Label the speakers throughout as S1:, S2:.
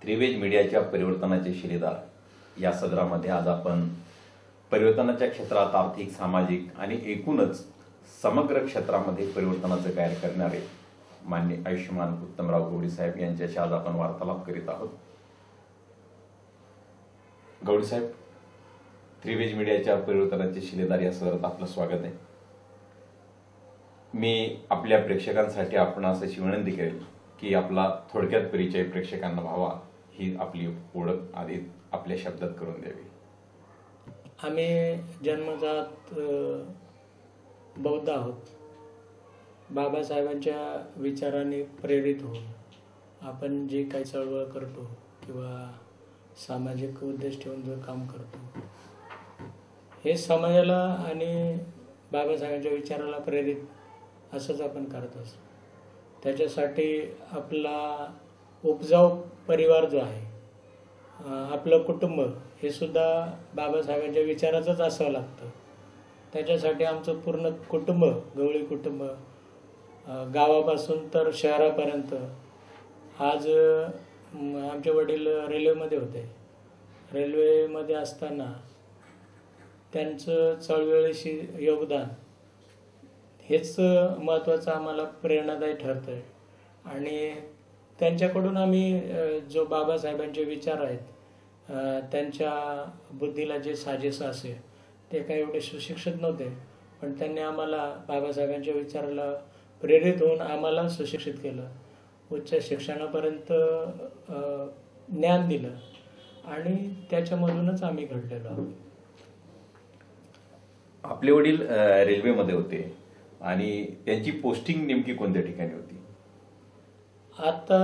S1: त्रिवेज मीडियाच्या परिवर्तनाचे शिलेदार या सदरामध्ये आज आपण परिवर्तनाच्या क्षेत्रात आर्थिक, सामाजिक आणि एकूणच समग्र क्षेत्रामध्ये परिवर्तनाचे कार्य करणारे माननीय आयुष्यमान उत्तमराव गवळी साहेब यांच्याशी आज आपण वार्तालाप करीत आहोत। गवळी साहेब, त्रिवेज मीडियाच्या परिवर्तनाचे शिलेदार या सदरात आपलं स्वागत आहे। मी आपल्या प्रेक्षकांसाठी आपणास अशी विनंती करेल की आपला थोडक्यात परिचय प्रेक्षकांना व्हावा, ही आपली ओळख आधी आपल्या शब्दात करून द्यावी।
S2: आम्ही जन्मजात बौद्ध आहोत। बाबासाहेबांच्या विचाराने प्रेरित होऊन आपण जे काही चळवळ करतो किंवा सामाजिक उद्देश ठेवून जो काम करतो, हे समाजाला आणि बाबासाहेबांच्या विचाराला प्रेरित असंच आपण करत असतो। त्याच्यासाठी आपला उपजाऊ परिवार जो आहे, आपलं कुटुंब हे सुद्धा बाबासाहेबांच्या विचाराचंच असावं लागतं। त्याच्यासाठी आमचं पूर्ण कुटुंब, गवळी कुटुंब, गावापासून तर शहरापर्यंत। आज आमचे वडील रेल्वेमध्ये होते। रेल्वेमध्ये असताना त्यांचं चळवळीशी योगदान हेच महत्त्वाचं आम्हाला प्रेरणादायी ठरतंय। आणि त्यांच्याकडून आम्ही जो बाबासाहेबांचे विचार आहेत, त्यांच्या बुद्धीला जे साजेसं असे, ते काही एवढे सुशिक्षित नव्हते, पण त्यांनी आम्हाला बाबासाहेबांच्या विचाराला प्रेरित होऊन आम्हाला सुशिक्षित केलं, उच्च शिक्षणापर्यंत ज्ञान दिलं आणि त्याच्यामधूनच आम्ही घडलेलो आहोत।
S1: आपले वडील रेल्वेमध्ये होते आणि त्यांची पोस्टिंग नेमकी कोणत्या ठिकाणी होती?
S2: आता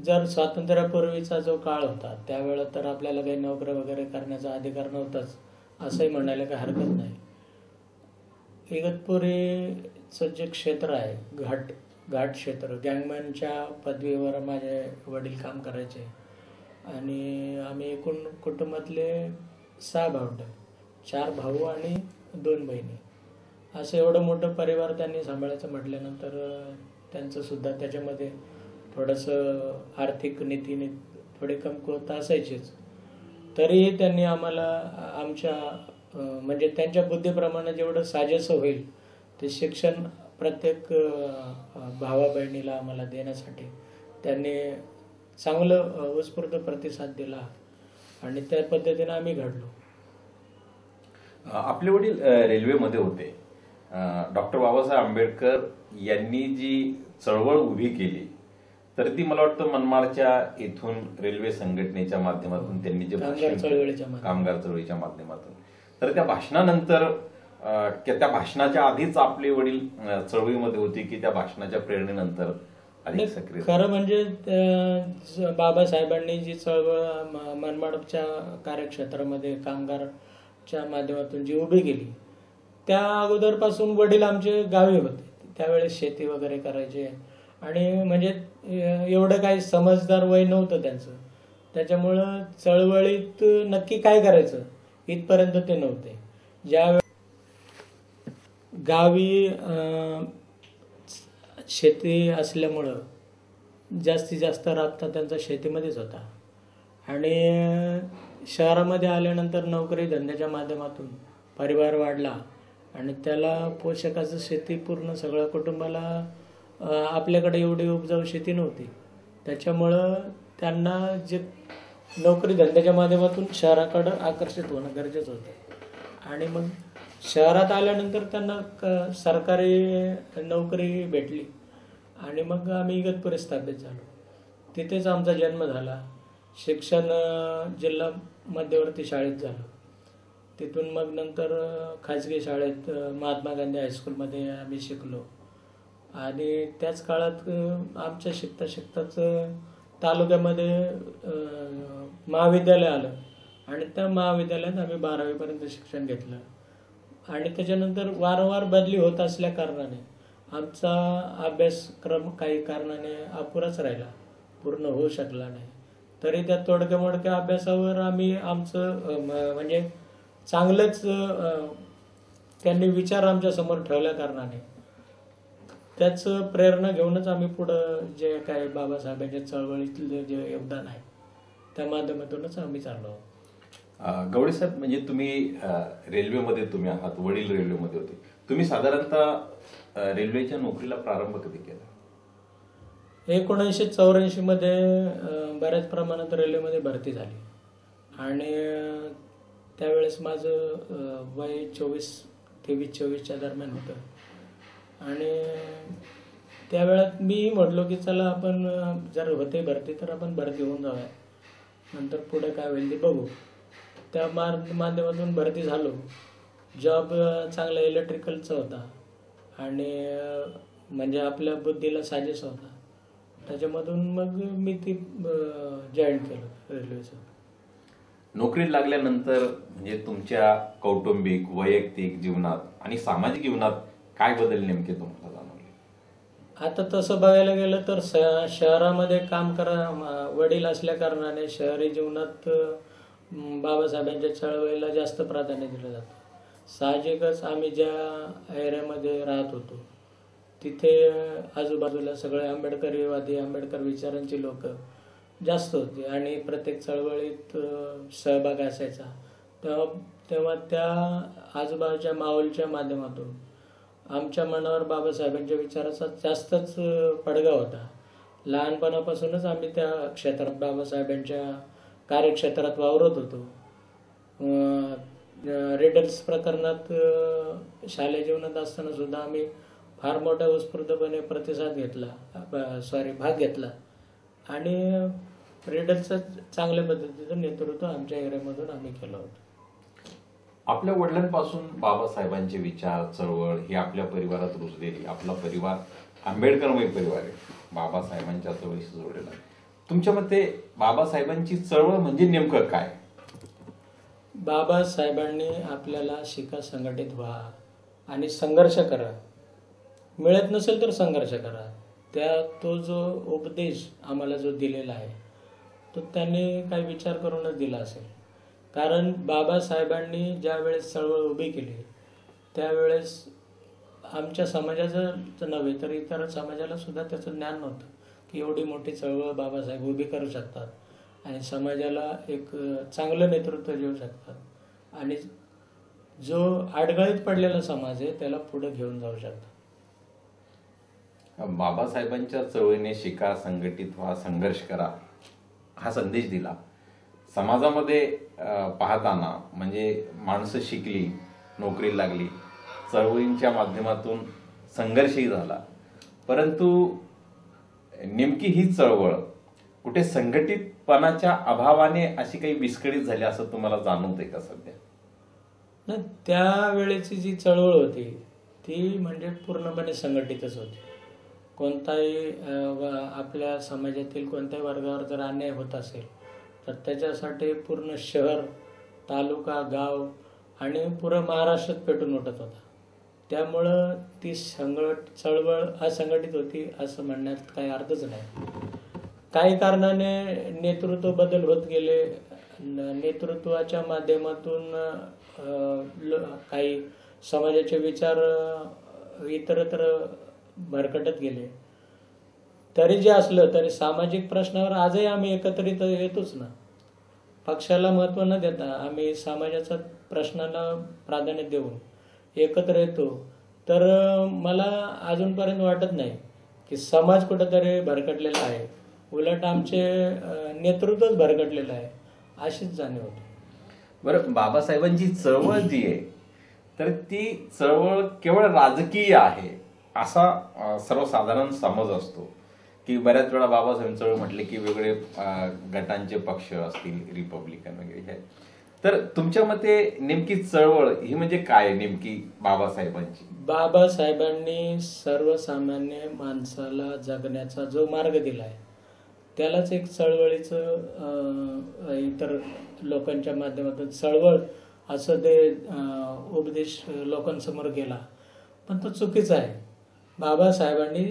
S2: जर स्वातंत्र्यापूर्वीचा जो काळ होता, त्यावेळेला तर आपल्याला काही नोकरी वगैरे करण्याचा अधिकार नव्हताच, असंही म्हणायला काही हरकत नाही। इगतपुरीचं जे क्षेत्र आहे, घाट क्षेत्र, गँगमॅनच्या पदवीवर माझे वडील काम करायचे आणि आम्ही एकूण कुटुंबातले 6 भावंड, 4 भाऊ आणि 2 बहिणी, असं एवढं मोठं परिवार त्यांनी सांभाळायचं म्हटल्यानंतर त्यांचं सुद्धा त्याच्यामध्ये थोडंसं आर्थिक नीतीने थोडी कमकुवतता असायचीच। तरीही त्यांनी आम्हाला आमच्या म्हणजे त्यांच्या बुद्धीप्रमाणे जेवढं साजेसं होईल ते शिक्षण प्रत्येक भावा बहिणीला आम्हाला देण्यासाठी त्यांनी चांगलं उत्स्फूर्त प्रतिसाद दिला आणि त्या पद्धतीने आम्ही घडलो।
S1: आपले वडील रेल्वेमध्ये होते। डॉक्टर बाबासाहेब आंबेडकर यांनी जी चळवळ उभी केली, तर ती मला वाटतं मनमाडच्या इथून रेल्वे संघटनेच्या माध्यमातून त्यांनी जे कामगार चळवळीच्या माध्यमातून, तर त्या भाषणानंतर त्या भाषणाच्या आधीच आपले वडील चळवळीमध्ये होते की त्या भाषणाच्या प्रेरणेनंतर अधिक सक्रिय?
S2: खरं म्हणजे बाबासाहेबांनी जी चळवळ मनमाडच्या कार्यक्षेत्रामध्ये कामगारच्या माध्यमातून जी उभी केली, त्या अगोदरपासून वडील आमचे गावी होते। त्यावेळेस शेती वगैरे करायचे आणि म्हणजे एवढं काही समजदार वय नव्हतं त्यांचं, त्याच्यामुळं चळवळीत नक्की काय करायचं इथपर्यंत ते नव्हते। ज्यावेळी गावी शेती असल्यामुळं जास्तीत जास्त राबता त्यांचा शेतीमध्येच होता आणि शहरामध्ये आल्यानंतर नोकरी धंद्याच्या माध्यमातून परिवार वाढला आणि त्याला पोषकाचं शेती पूर्ण सगळ्या कुटुंबाला, आपल्याकडे एवढी उपजाऊ शेती नव्हती, त्याच्यामुळं त्यांना जे नोकरी धंद्याच्या माध्यमातून शहराकडं आकर्षित होणं गरजेचं होतं। आणि मग शहरात आल्यानंतर त्यांना सरकारी नोकरी भेटली आणि मग आम्ही इगतपुरी स्थापित झालो। तिथेच आमचा जन्म झाला। शिक्षण जिल्हा मध्यवर्ती शाळेत झालं, तिथून मग नंतर खाजगी शाळेत महात्मा गांधी हायस्कूलमध्ये आम्ही शिकलो आणि त्याच काळात आमच्या शिकताच तालुक्यामध्ये महाविद्यालय आलं आणि त्या महाविद्यालयात आम्ही 12वीपर्यंत शिक्षण घेतलं आणि त्याच्यानंतर वारंवार बदली होत असल्या कारणाने आमचा अभ्यासक्रम काही कारणाने अपुराच राहिला, पूर्ण होऊ शकला नाही। तरी त्या तोडक्या मोडक्या अभ्यासावर आम्ही आमचं म्हणजे चांगलंच त्यांनी विचार आमच्या समोर ठेवल्या कारणाने त्याच प्रेरणा घेऊनच आम्ही पुढे जे काही बाबासाहेबांच्या चळवळीतलं जे योगदान आहे त्या माध्यमातूनच आम्ही चाललो आहोत.
S1: गवळे साहेब, म्हणजे तुम्ही रेल्वेमध्ये तुम्ही आहात, वडील रेल्वेमध्ये होते, तुम्ही साधारणतः रेल्वेच्या नोकरीला प्रारंभ कधी केला?
S2: 1984 मध्ये बऱ्याच प्रमाणात रेल्वेमध्ये भरती झाली आणि त्यावेळेस माझं वय 23-24च्या दरम्यान होतं आणि त्यावेळात मी म्हटलो की चला आपण जर होते भरती तर आपण भरती होऊन जाऊया, नंतर पुढे काय होईल ते बघू. त्या माध्यमातून भरती झालो. जॉब चांगला इलेक्ट्रिकलचा होता आणि म्हणजे आपल्या बुद्धीला साजेस होता. त्याच्यामधून मग मी ती जॉईन केलं रेल्वेचं.
S1: नोकरीत लागल्यानंतर म्हणजे तुमच्या कौटुंबिक, वैयक्तिक जीवनात आणि सामाजिक जीवनात काय बदल नेमके तुम्हाला जाणवले?
S2: आता तसं बघायला गेलं तर शहरामध्ये काम वडील असल्या कारणाने शहरी जीवनात बाबासाहेबांच्या चळवळीला जास्त प्राधान्य दिलं जातं. साहजिकच आम्ही ज्या एरियामध्ये राहत होतो तिथे आजूबाजूला सगळे आंबेडकरीवादी, आंबेडकर विचारांची लोक जास्त होती आणि प्रत्येक चळवळीत सहभाग असायचा. तेव्हा त्या आजूबाजूच्या माहोलच्या माध्यमातून आमच्या मनावर बाबासाहेबांच्या विचाराचा जास्तच पडगा होता. लहानपणापासूनच आम्ही त्या क्षेत्रात बाबासाहेबांच्या कार्यक्षेत्रात वावरत होतो. रेडल्स प्रकरणात शालेय जीवनात असताना सुद्धा आम्ही फार मोठ्या उत्स्फूर्तपणे भाग घेतला आणि रेडल्सचं चांगल्या पद्धतीचं नेतृत्व आमच्या एरियामधून आम्ही केलं होतं.
S1: आपल्या वडिलांपासून बाबासाहेबांचे विचार, चळवळ ही आपल्या परिवारात रुजलेली, आपला परिवार आंबेडकरमय परिवार आहे, बाबासाहेबांच्या चळवळीशी जोडलेला आहे. तुमच्या मते बाबासाहेबांची चळवळ म्हणजे नेमकं काय?
S2: बाबासाहेबांनी आपल्याला शिका, संघटित व्हा आणि संघर्ष करा. मिळत नसेल तर संघर्ष करा. तो जो उपदेश आम्हाला जो दिलेला आहे तो त्यांनी काही विचार करूनच दिला असेल. कारण बाबासाहेबांनी ज्या वेळेस चळवळ उभी केली त्यावेळेस आमच्या समाजाचं नव्हे तर इतर समाजाला सुद्धा त्याचं ज्ञान नव्हतं की एवढी मोठी चळवळ बाबासाहेब उभी करू शकतात आणि समाजाला एक चांगलं नेतृत्व देऊ शकतात आणि जो अडगळीत पडलेला समाज आहे त्याला पुढे घेऊन जाऊ शकतात.
S1: बाबासाहेबांच्या चळवळीने शिका, संघटित व्हा, संघर्ष करा हा संदेश दिला. समाजामध्ये पाहताना म्हणजे माणसं शिकली, नोकरी लागली, चळवळींच्या माध्यमातून संघर्षही झाला, परंतु नेमकी ही चळवळ कुठे संघटितपणाच्या अभावाने अशी काही विस्कळीत झाली असं तुम्हाला जाणवतंय का सध्या?
S2: नाही, त्यावेळेची जी चळवळ होती ती म्हणजे पूर्णपणे संघटितच होती. कोणताही आपल्या समाजातील कोणत्याही वर्गावर जर अन्याय होत असेल तर त्याच्यासाठी पूर्ण शहर, तालुका, गाव आणि पुरं महाराष्ट्रात पेटून उठत होता. त्यामुळं ती चळवळ असंघटित होती असं म्हणण्यात काही अर्थच नाही. काही कारणाने नेतृत्व बदल होत गेले. नेतृत्वाच्या माध्यमातून काही समाजाचे विचार इतरत्र भरकटत गेले. तरी जे असलं तरी सामाजिक प्रश्नावर आजही आम्ही एकत्रित येतोच ना. पक्षाला महत्त्व न देता आम्ही समाजाच्या प्रश्नाला प्राधान्य देऊन एकत्र येतो. तर मला अजूनपर्यंत वाटत नाही की समाज कुठंतरी भरकटलेला आहे, उलट आमचे नेतृत्वच भरकटलेलं आहे अशीच जाणीव होती.
S1: बरं, बाबासाहेबांची चळवळ जी आहे तर ती चळवळ केवळ राजकीय आहे असा सर्वसाधारण समज असतो की बऱ्याच वेळा बाबासाहेब चळवळ म्हटले की वेगळे गटांचे पक्ष असतील, रिपब्लिकन वगैरे. तर तुमच्या मते नेमकी चळवळ ही म्हणजे काय नेमकी बाबासाहेबांची?
S2: बाबासाहेबांनी सर्वसामान्य माणसाला जगण्याचा जो मार्ग दिलाय त्यालाच एक चळवळीचं इतर लोकांच्या माध्यमातून चळवळ असं ते उपदेश लोकांसमोर गेला, पण तो चुकीचा आहे. बाबासाहेबांनी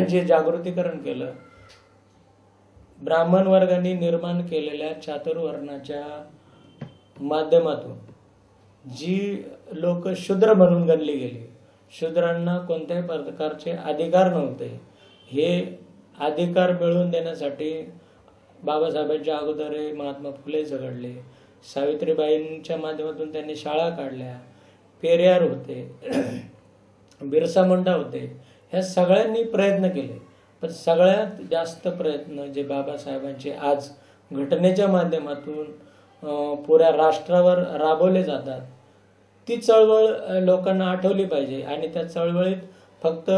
S2: जे जागृतीकरण केलं, ब्राह्मण वर्गाने निर्माण केलेल्या चातुर्वर्णाच्या माध्यमातून जी लोक शूद्र म्हणून गणली गेली, शूद्रांना कोणत्याही प्रकारचे अधिकार नव्हते, हे अधिकार मिळवून देण्यासाठी बाबासाहेबांच्या अगोदर महात्मा फुले झगडले, सावित्रीबाईंच्या माध्यमातून त्यांनी शाळा काढल्या, पेरियार होते, बिरसा मुंडा होते. ह्या सगळ्यांनी प्रयत्न केले, पण सगळ्यात जास्त प्रयत्न जे बाबासाहेबांचे आज घटनेच्या माध्यमातून पुऱ्या राष्ट्रावर राबवले जातात, ती चळवळ लोकांना आठवली पाहिजे. आणि त्या चळवळीत फक्त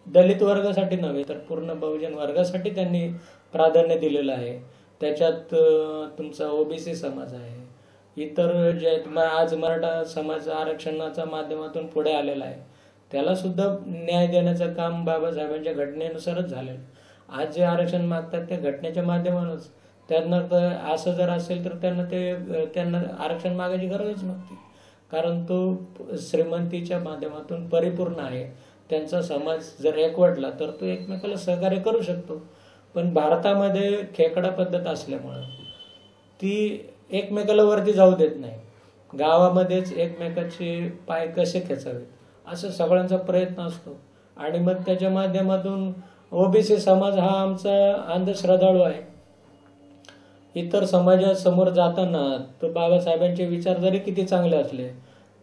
S2: दलित वर्गासाठी नव्हे तर पूर्ण बहुजन वर्गासाठी त्यांनी प्राधान्य दिलेलं आहे. त्याच्यात तुमचा ओबीसी समाज आहे, इतर जे आहेत, आज मराठा समाज आरक्षणाच्या माध्यमातून पुढे आलेला आहे, त्याला सुद्धा न्याय देण्याचं काम बाबासाहेबांच्या घटनेनुसारच झालेलं. आज जे आरक्षण मागतात त्या घटनेच्या माध्यमातूनच. त्यांना असं जर असेल तर त्यांना आरक्षण मागायची गरजच नव्हती, कारण तो श्रीमंतीच्या माध्यमातून परिपूर्ण आहे. त्यांचा समाज जर एकवटला तर तो एकमेकाला सहकार्य करू शकतो. पण भारतामध्ये खेकडा पद्धत असल्यामुळं ती एकमेकाला वरती जाऊ देत नाही. गावामध्येच एकमेकाचे पाय कसे खेचावेत असं सगळ्यांचा प्रयत्न असतो. आणि मग त्याच्या माध्यमातून ओबीसी समाज हा आमचा अंधश्रद्धाळू आहे. इतर समाजासमोर जाताना तो बाबासाहेबांचे विचार जरी किती चांगले असले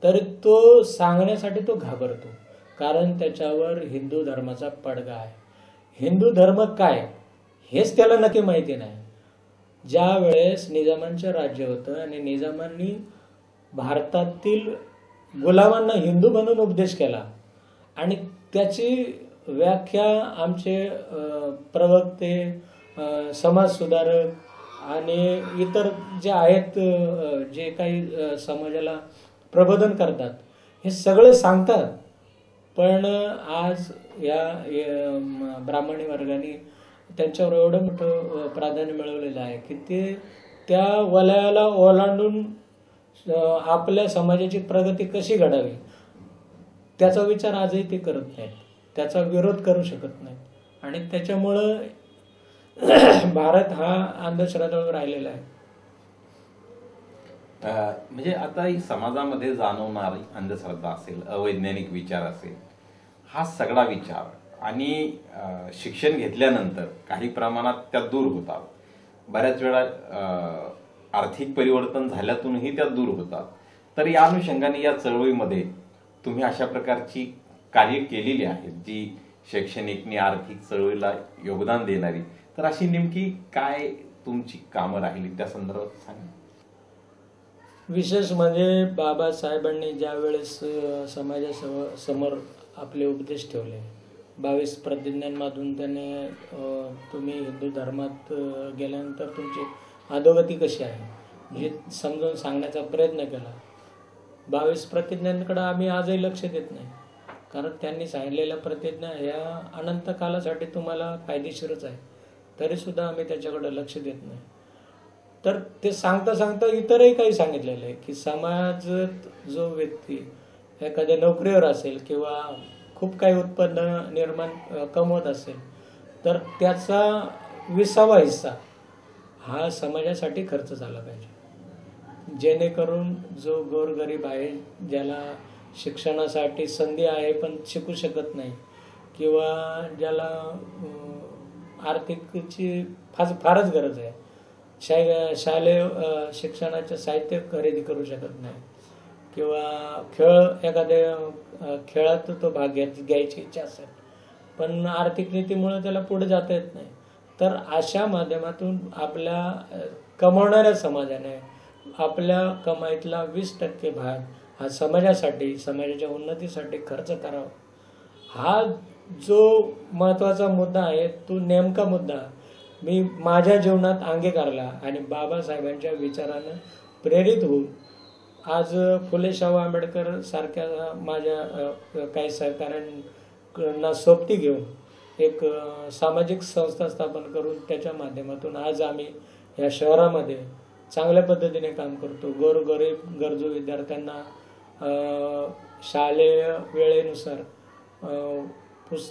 S2: तरी तो सांगण्यासाठी तो घाबरतो, कारण त्याच्यावर हिंदू धर्माचा पडगा आहे. हिंदू धर्म काय हेच त्याला नक्की माहिती नाही. ज्या वेळेस निजामांचं राज्य होतं आणि निजामांनी भारतातील गुलामांना हिंदू म्हणून उपदेश केला आणि त्याची व्याख्या आमचे प्रवक्ते, समाजसुधारक आणि इतर जे आहेत, जे काही समाजाला प्रबोधन करतात, हे सगळे सांगतात. पण आज या ब्राह्मणी वर्गाने त्यांच्यावर एवढं मोठं प्राधान्य मिळवलेलं आहे की ते त्या वलयाला ओलांडून आपल्या समाजाची प्रगती कशी घडावी त्याचा विचार आजही ते करत नाहीत, त्याचा विरोध करू शकत नाहीत. आणि त्याच्यामुळं भारत हा अंधश्रद्धाळू राहिलेला आहे.
S1: म्हणजे आता समाजामध्ये जाणवणारी अंधश्रद्धा असेल, अवैज्ञानिक विचार असेल, हा सगळा विचार आणि शिक्षण घेतल्यानंतर काही प्रमाणात त्या दूर होतात. बऱ्याच वेळा आर्थिक परिवर्तन झाल्यातूनही त्या दूर होतात. तर या अनुषंगाने या चळवळीमध्ये तुम्ही अशा प्रकारची कार्य केलेली आहेत जी शैक्षणिक आणि आर्थिक चळवळीला योगदान देणारी. तर अशी नेमकी काय तुमची कामं राहिली त्या संदर्भात सांगा.
S2: विशेष म्हणजे बाबासाहेबांनी ज्या वेळेस समाजासमोर आपले उपदेश ठेवले, 22 प्रतिज्ञांमधून त्याने तुम्ही हिंदू धर्मात गेल्यानंतर तुमची अधोगती कशी आहे हे समजावून सांगण्याचा प्रयत्न केला. 22 प्रतिज्ञांकडे आम्ही आजही लक्ष देत नाही, कारण त्यांनी सांगितलेल्या प्रतिज्ञा ह्या अनंत कालासाठी तुम्हाला फायदेशीरच आहे, तरीसुद्धा आम्ही त्याच्याकडे लक्ष देत नाही. तर ते सांगता सांगता इतरही काही सांगितलेलं आहे की समाजात जो व्यक्ती एखाद्या नोकरीवर असेल किंवा खूप काही उत्पन्न कमवत असेल तर त्याचा 20वा हिस्सा हा समाजासाठी खर्च झाला पाहिजे, जेणेकरून जो गोरगरीब आहे, ज्याला शिक्षणासाठी संधी आहे पण शिकू शकत नाही, किंवा ज्याला आर्थिकची फारच गरज आहे, शालेय शिक्षणाचे साहित्य खरेदी करू शकत नाही, किंवा एखाद्या खेळात तो भाग घ्यायची इच्छा असेल पण आर्थिक नीतीमुळे त्याला पुढे जाता येत नाही, तर अशा माध्यमातून आपल्या कमवणाऱ्या समाजाने आपल्या कमाईतला 20% भाग हा समाजासाठी, समाजाच्या उन्नतीसाठी खर्च करावा. हा जो महत्त्वाचा मुद्दा आहे तो नेमका मुद्दा मी माझ्या जीवनात अंगीकारला आणि बाबासाहेबांच्या विचारानं प्रेरित होऊन आज फुले शाहू आंबेडकर सारख्या माझ्या काही सहकाऱ्यांना सोबती घेऊन एक सामाजिक संस्था स्थापन करून त्याच्या माध्यमातून आज आम्ही या शहरामध्ये चांगल्या पद्धतीने काम करतो. गोरगरीब गरजू विद्यार्थ्यांना शालेय वेळेनुसार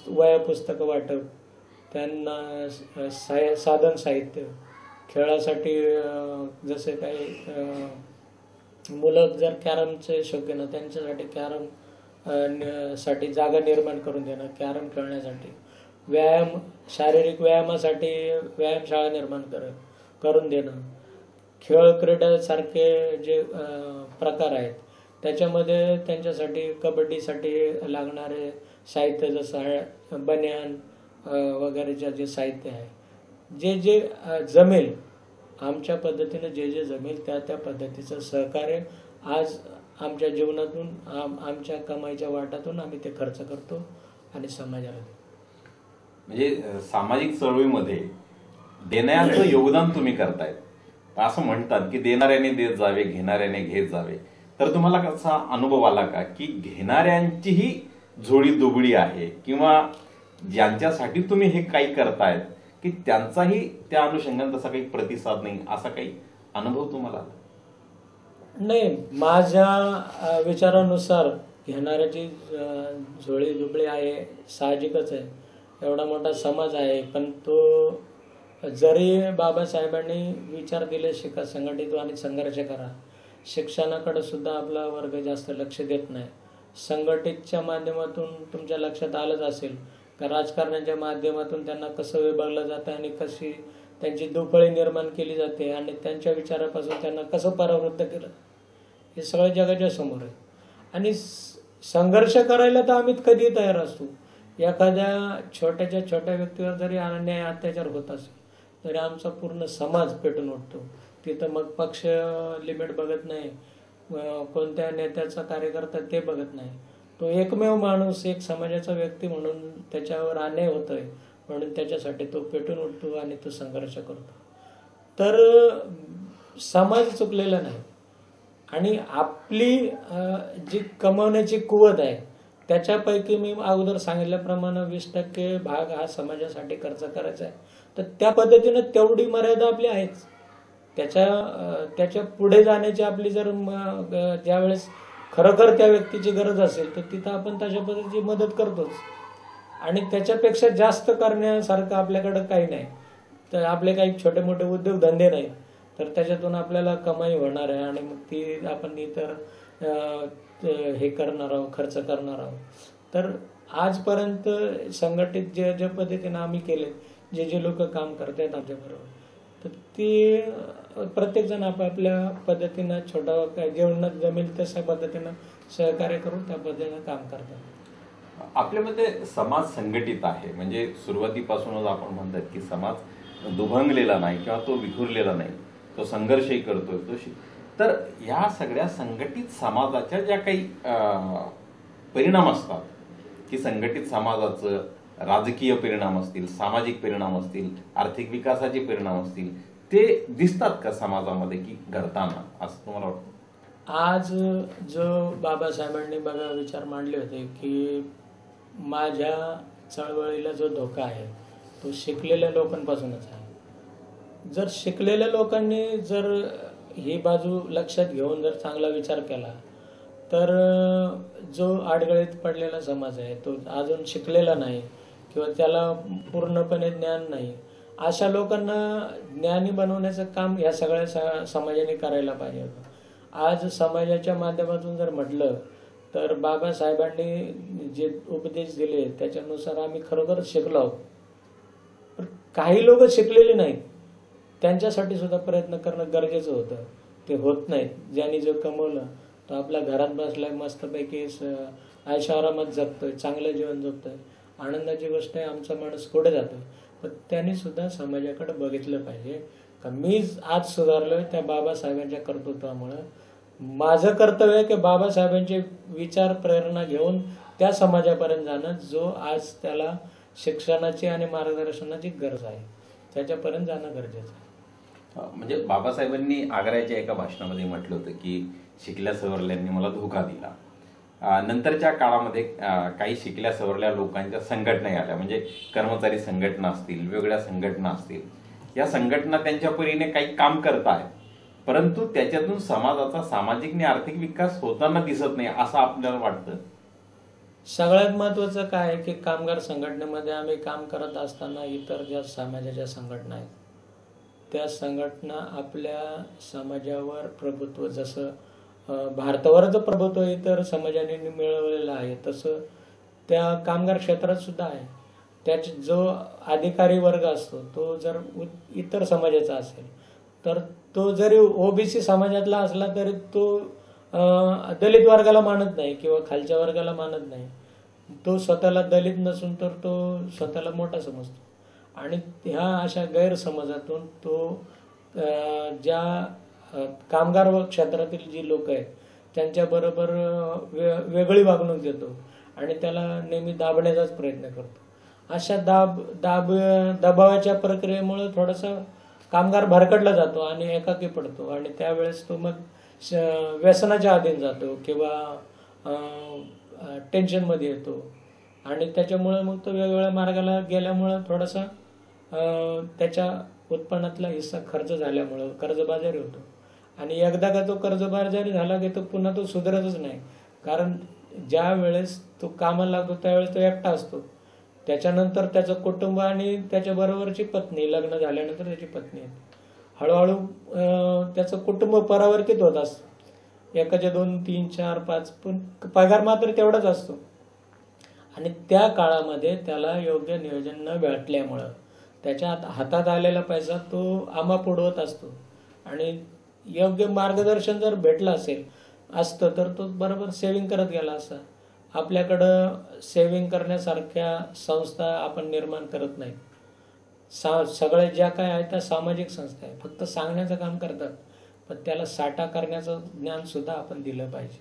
S2: वह्या पुस्तकं वाटप, त्यांना साधन साहित्य, खेळासाठी जसे काही मुलं जर कॅरमचे शौकीन आहे त्यांच्यासाठी कॅरम साठी जागा निर्माण करून देणं, कॅरम खेळण्यासाठी, शारीरिक व्यायामासाठी व्यायामशाळा निर्माण करून देणं, खेळ क्रीडेसारखे जे प्रकार आहेत त्याच्यामध्ये त्यांच्यासाठी कबड्डीसाठी लागणारे साहित्य जसं बनियान वगैरेचे जे साहित्य आहे, जे जे जमेल आमच्या पद्धतीनं जे जे जमेल त्या पद्धतीचं सहकार्य आज आमच्या जीवनातून आमच्या कमाईच्या वाटातून आम्ही ते खर्च करतो आणि समाजाला देतो.
S1: म्हणजे सामाजिक चळवळीमध्ये देण्याचं योगदान तुम्ही करतायत. असं म्हणतात की देणाऱ्याने देत जावे, घेणाऱ्याने घेत जावे. तर तुम्हाला कसा अनुभव आला का की घेणाऱ्यांचीही झोळी दुबळी आहे, किंवा ज्यांच्यासाठी तुम्ही हे काही करतायत की त्यांचाही त्या अनुषंगाने तसा काही प्रतिसाद नाही, असा काही अनुभव तुम्हाला आला?
S2: नाही, माझ्या विचारानुसार घेणाऱ्याची झोळी दुबळी आहे, साहजिकच आहे. एवढा मोठा समाज आहे, पण तो जरी बाबासाहेबांनी विचार दिले शिका, संघटित व्हा आणि संघर्ष करा, शिक्षणाकडे सुद्धा आपला वर्ग जास्त लक्ष देत नाही. संघटितच्या माध्यमातून तुमच्या लक्षात आलंच असेल का राजकारणाच्या माध्यमातून त्यांना कसं विभागलं जातं आणि कशी त्यांची दुफळी निर्माण केली जाते आणि त्यांच्या विचारापासून त्यांना कसं परावृत्त केलं, हे सगळं जगाच्या समोर आहे. आणि संघर्ष करायला तर आम्ही कधी तयार असतो. एखाद्या छोट्या व्यक्तीवर जरी अन्याय अत्याचार होत असेल तरी आमचा पूर्ण समाज पेटून उठतो. तिथं मग पक्ष लिमिट बघत नाही, कोणत्या नेत्याचा कार्यकर्ता ते बघत नाही. तो एकमेव माणूस, एक समाजाचा व्यक्ती म्हणून त्याच्यावर अन्याय होतोय म्हणून त्याच्यासाठी तो पेटून उठतो आणि तो संघर्ष करतो. तर समाज चुकलेला नाही आणि आपली जी कमवण्याची कुवत आहे त्याच्यापैकी मी अगोदर सांगितल्याप्रमाणे 20% भाग हा समाजासाठी खर्च करायचा आहे. तर त्या पद्धतीनं तेवढी मर्यादा आपली आहेच. त्याच्या पुढे जाण्याची आपली जर ज्यावेळेस खरोखर त्या व्यक्तीची गरज असेल तर तिथं आपण तशा पद्धतीची मदत करतोच. आणि त्याच्यापेक्षा जास्त करण्यासारखं आपल्याकडं काही नाही. तर आपले काही छोटे मोठे उद्योगधंदे नाही तर त्याच्यातून आपल्याला कमाई होणार आहे आणि मग ती आपण इतर हे करणार आहोत, खर्च करणार आहोत. तर आजपर्यंत संघटित ज्या पद्धतीनं आम्ही केले, जे लोक काम करतात आमच्याबरोबर, तर ती प्रत्येकजण आपापल्या पद्धतीनं छोटा जेवणात जमेल तशा पद्धतीनं सहकार्य करून त्या पद्धतीनं काम करतात.
S1: आपल्यामध्ये समाज संघटित आहे, म्हणजे सुरुवातीपासूनच आपण म्हणतात की समाज दुभंगलेला नाही किंवा तो विखुरलेला नाही, तो संघर्षही करतोय. तर या सगळ्या संघटित समाजाच्या ज्या काही परिणाम असतात की संघटित समाजाचं राजकीय परिणाम असतील, सामाजिक परिणाम असतील, आर्थिक विकासाचे परिणाम असतील, ते दिसतात का समाजामध्ये की घडताना, असं तुम्हाला वाटतं?
S2: आज जो बाबासाहेबांनी बघा विचार मांडले होते की माझ्या चळवळीला जो धोका आहे तो शिकलेल्या लोकांपासूनच आहे. जर शिकलेल्या लोकांनी जर ही बाजू लक्षात घेऊन जर चांगला विचार केला तर जो आडगळीत पडलेला समाज आहे, तो अजून शिकलेला नाही किंवा त्याला पूर्णपणे ज्ञान नाही, अशा लोकांना ज्ञानी बनवण्याचं काम या सगळ्या समाजाने करायला पाहिजे होतं. आज समाजाच्या माध्यमातून जर म्हटलं तर बाबासाहेबांनी जे उपदेश दिले त्याच्यानुसार आम्ही खरोखर शिकलो आहोत. पण काही लोक शिकलेले नाहीत, त्यांच्यासाठी सुद्धा प्रयत्न करणं गरजेचं होतं. ते होत नाहीत. ज्यांनी जो कमवलं तो आपल्या घरात बसलाय, मस्तपैकी ऐशोआरामात जगतोय, चांगलं जीवन जगतोय, आनंदाची गोष्ट आहे, आमचा माणूस पुढे जातोय. पण त्यांनी सुद्धा समाजाकडे बघितलं पाहिजे का मी आज सुधारलोय त्या बाबासाहेबांच्या कर्तृत्वामुळे. माझं कर्तव्य आहे की बाबासाहेबांचे विचार प्रेरणा घेऊन त्या समाजापर्यंत जाणं जो आज त्याला शिक्षणाची आणि मार्गदर्शनाची गरज आहे, त्याच्यापर्यंत जाणं गरजेचं आहे.
S1: म्हणजे बाबासाहेबांनी आग्र्याच्या एका भाषणामध्ये म्हटलं होतं की शिकल्या सवरल्यांनी मला धोका दिला. नंतरच्या काळामध्ये काही शिकल्या सवरल्या लोकांच्या संघटना आल्या, म्हणजे कर्मचारी संघटना असतील, वेगवेगळ्या संघटना असतील. या संघटना त्यांच्या परीने काही काम करत आहेत, परंतु त्याच्यातून समाजाचा सामाजिक आणि आर्थिक विकास होताना दिसत नाही, असं आपल्याला वाटतं.
S2: सगळ्यात महत्वाचं काय आहे की कामगार संघटनेमध्ये आम्ही काम करत असताना इतर ज्या समाजाच्या संघटना आहेत त्या संघटना आपल्या समाजावर प्रभुत्व, जसं भारतावर जो प्रभुत्व इतर समाजाने मिळवलेलं आहे तसं त्या कामगार क्षेत्रात सुद्धा आहे. त्यात जो अधिकारी वर्ग असतो तो जर इतर समाजाचा असेल तर तो जरी ओबीसी समाजातला असला तरी तो दलित वर्गाला मानत नाही किंवा खालच्या वर्गाला मानत नाही. तो स्वतःला दलित नसून तर तो स्वतःला मोठा समजतो आणि ह्या अशा गैरसमजातून तो ज्या कामगार क्षेत्रातील जी लोक आहेत त्यांच्याबरोबर वेगळी वागणूक देतो आणि त्याला नेहमी दाबण्याचाच प्रयत्न करतो. अशा दबावाच्या प्रक्रियेमुळे थोडासा कामगार भरकटला जातो आणि एकाकी पडतो आणि त्यावेळेस तो मग व्यसनाच्या अधीन जातो किंवा टेन्शनमध्ये येतो आणि त्याच्यामुळे मग तो वेगवेगळ्या मार्गाला गेल्यामुळं थोडासा त्याच्या उत्पन्नातला हिस्सा खर्च झाल्यामुळं कर्जबाजारी होतो आणि एकदा का तो कर्जबाजारी झाला की तो पुन्हा तो सुधारतच नाही. कारण ज्या वेळेस तो कामाला लागतो त्यावेळेस तो एकटा असतो. त्याच्यानंतर त्याचं कुटुंब आणि त्याच्याबरोबरची पत्नी, लग्न झाल्यानंतर त्याची पत्नी आहे, हळूहळू त्याचं कुटुंब परावर्तित होत असतं. एकाचे 2, 3, 4, 5 पण पगार मात्र तेवढाच असतो आणि त्या काळामध्ये त्याला योग्य नियोजन न भेटल्यामुळं त्याच्या हातात आलेला पैसा तो आमाप उडवत असतो आणि योग्य मार्गदर्शन जर भेटलं असतं तर तो बरोबर सेव्हिंग करत गेला असता. आपल्याकडं सेव्हिंग करण्यासारख्या संस्था आपण निर्माण करत नाही. सगळ्या ज्या काय आहेत त्या सामाजिक संस्था आहे, फक्त सांगण्याचं काम करतात, पण त्याला साठा करण्याचं ज्ञान सुद्धा आपण दिलं पाहिजे.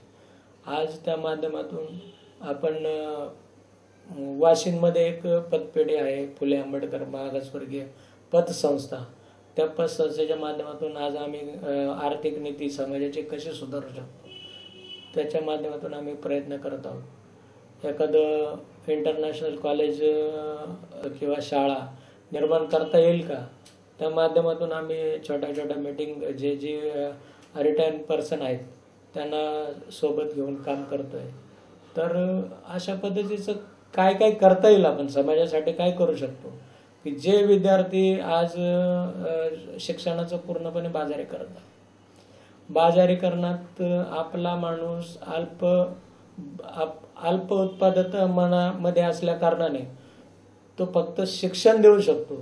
S2: आज त्या माध्यमातून आपण वाशिममध्ये एक पतपेढी आहे, फुले आंबेडकर मागासवर्गीय पतसंस्था. त्या पतसंस्थेच्या माध्यमातून आज आम्ही आर्थिक नीती समाजाची कशी सुधारू शकतो त्याच्या माध्यमातून आम्ही प्रयत्न करत आहोत. एखादं इंटरनॅशनल कॉलेज किंवा शाळा निर्माण करता येईल का, त्या माध्यमातून आम्ही छोट्या छोट्या मीटिंग जे रिटायर्ड पर्सन आहेत त्यांना सोबत घेऊन काम करतोय. तर अशा पद्धतीचं काय काय करता येईल, आपण समाजासाठी काय करू शकतो की जे विद्यार्थी आज शिक्षणाचं पूर्णपणे बाजारीकरणात आपला माणूस अल्प उत्पादकता मनामध्ये असल्या कारणाने तो फक्त शिक्षण देऊ शकतो.